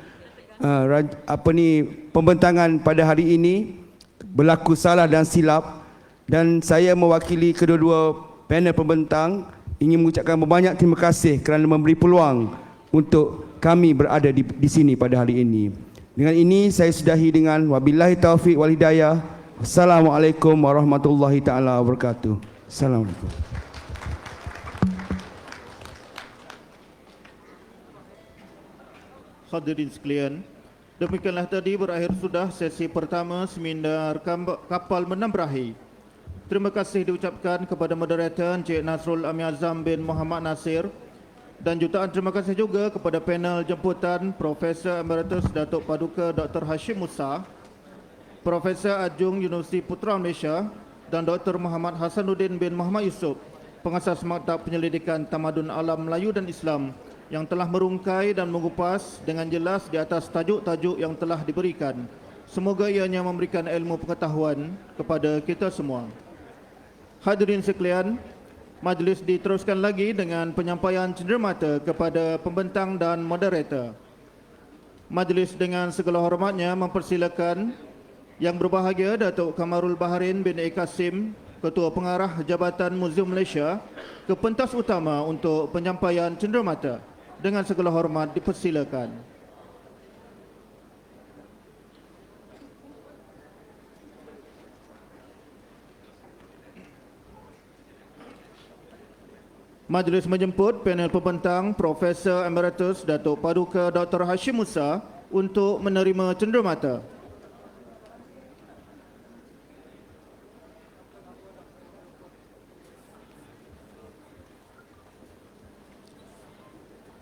pembentangan pada hari ini berlaku salah dan silap, dan saya mewakili kedua-dua panel pembentang ingin mengucapkan banyak terima kasih kerana memberi peluang untuk kami berada di sini pada hari ini. Dengan ini saya sudahi dengan wabillahi taufik wal hidayah. Assalamualaikum warahmatullahi taala wabarakatuh. Assalamualaikum. Hadirin sekalian, demikianlah tadi berakhir sudah sesi pertama seminar kapal menam berahi. Terima kasih diucapkan kepada moderator Encik Nasrul Ami Azam bin Muhammad Nasir, dan jutaan terima kasih juga kepada panel jemputan Profesor Emeritus Datuk Paduka Dr. Hashim Musa, Profesor Adjung Universiti Putra Malaysia, dan Dr. Muhammad Hasanuddin bin Muhammad Yusof, pengasas Maktab Penyelidikan Tamadun Alam Melayu dan Islam, yang telah merungkai dan mengupas dengan jelas di atas tajuk-tajuk yang telah diberikan. Semoga ianya memberikan ilmu pengetahuan kepada kita semua. Hadirin sekalian, majlis diteruskan lagi dengan penyampaian cenderamata kepada pembentang dan moderator. Majlis dengan segala hormatnya mempersilakan Yang Berbahagia Datuk Kamarul Baharin bin Kasim, Ketua Pengarah Jabatan Muzium Malaysia, ke pentas utama untuk penyampaian cenderamata. Dengan segala hormat dipersilakan. Majlis menjemput panel pembentang Profesor Emeritus Datuk Paduka Dr. Hashim Musa untuk menerima cenderamata.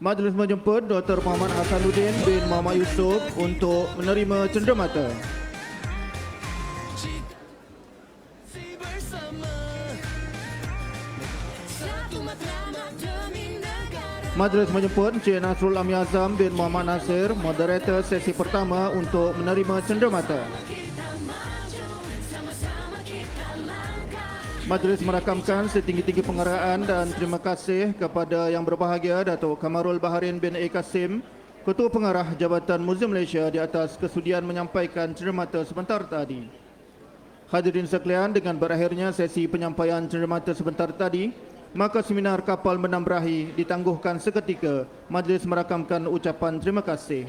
Majlis menjemput Dr. Muhammad Hasanuddin bin Muhammad Yusof untuk menerima cenderamata. Satu matlamat dominan Majlis menjemput Encik Nasrul Ami Azam bin Muhammad Nasir, moderator sesi pertama untuk menerima cenderamata. Majlis merakamkan setinggi-tinggi penghargaan dan terima kasih kepada yang berbahagia Datuk Kamarul Baharin bin A. Kasim, Ketua Pengarah Jabatan Muzium Malaysia di atas kesudian menyampaikan cenderamata sebentar tadi. Hadirin sekalian, dengan berakhirnya sesi penyampaian cenderamata sebentar tadi, maka seminar kapal Menam Berahi ditangguhkan seketika. Majlis merakamkan ucapan terima kasih.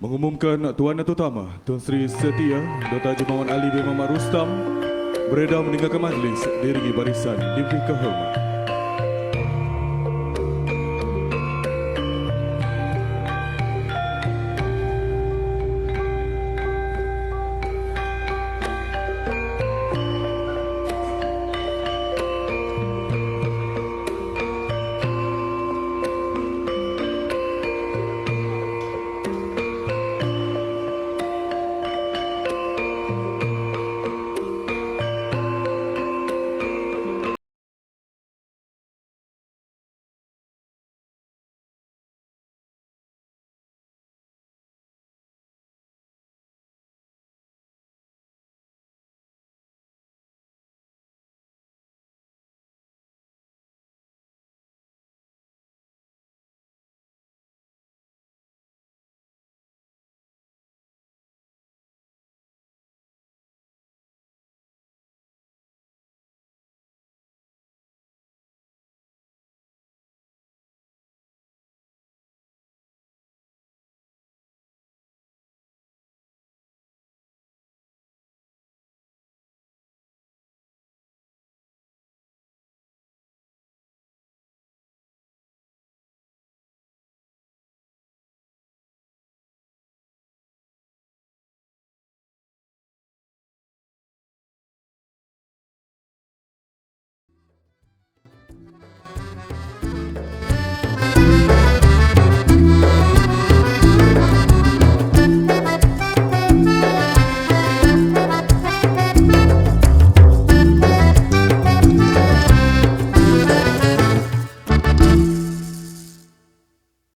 Mengumumkan Tuan Datuk Utama Tun Sri Setia Dr. Haji Muhammad Ali bin Muhammad Rustam beredar meninggalkan majlis diiringi barisan diberi kehormatan.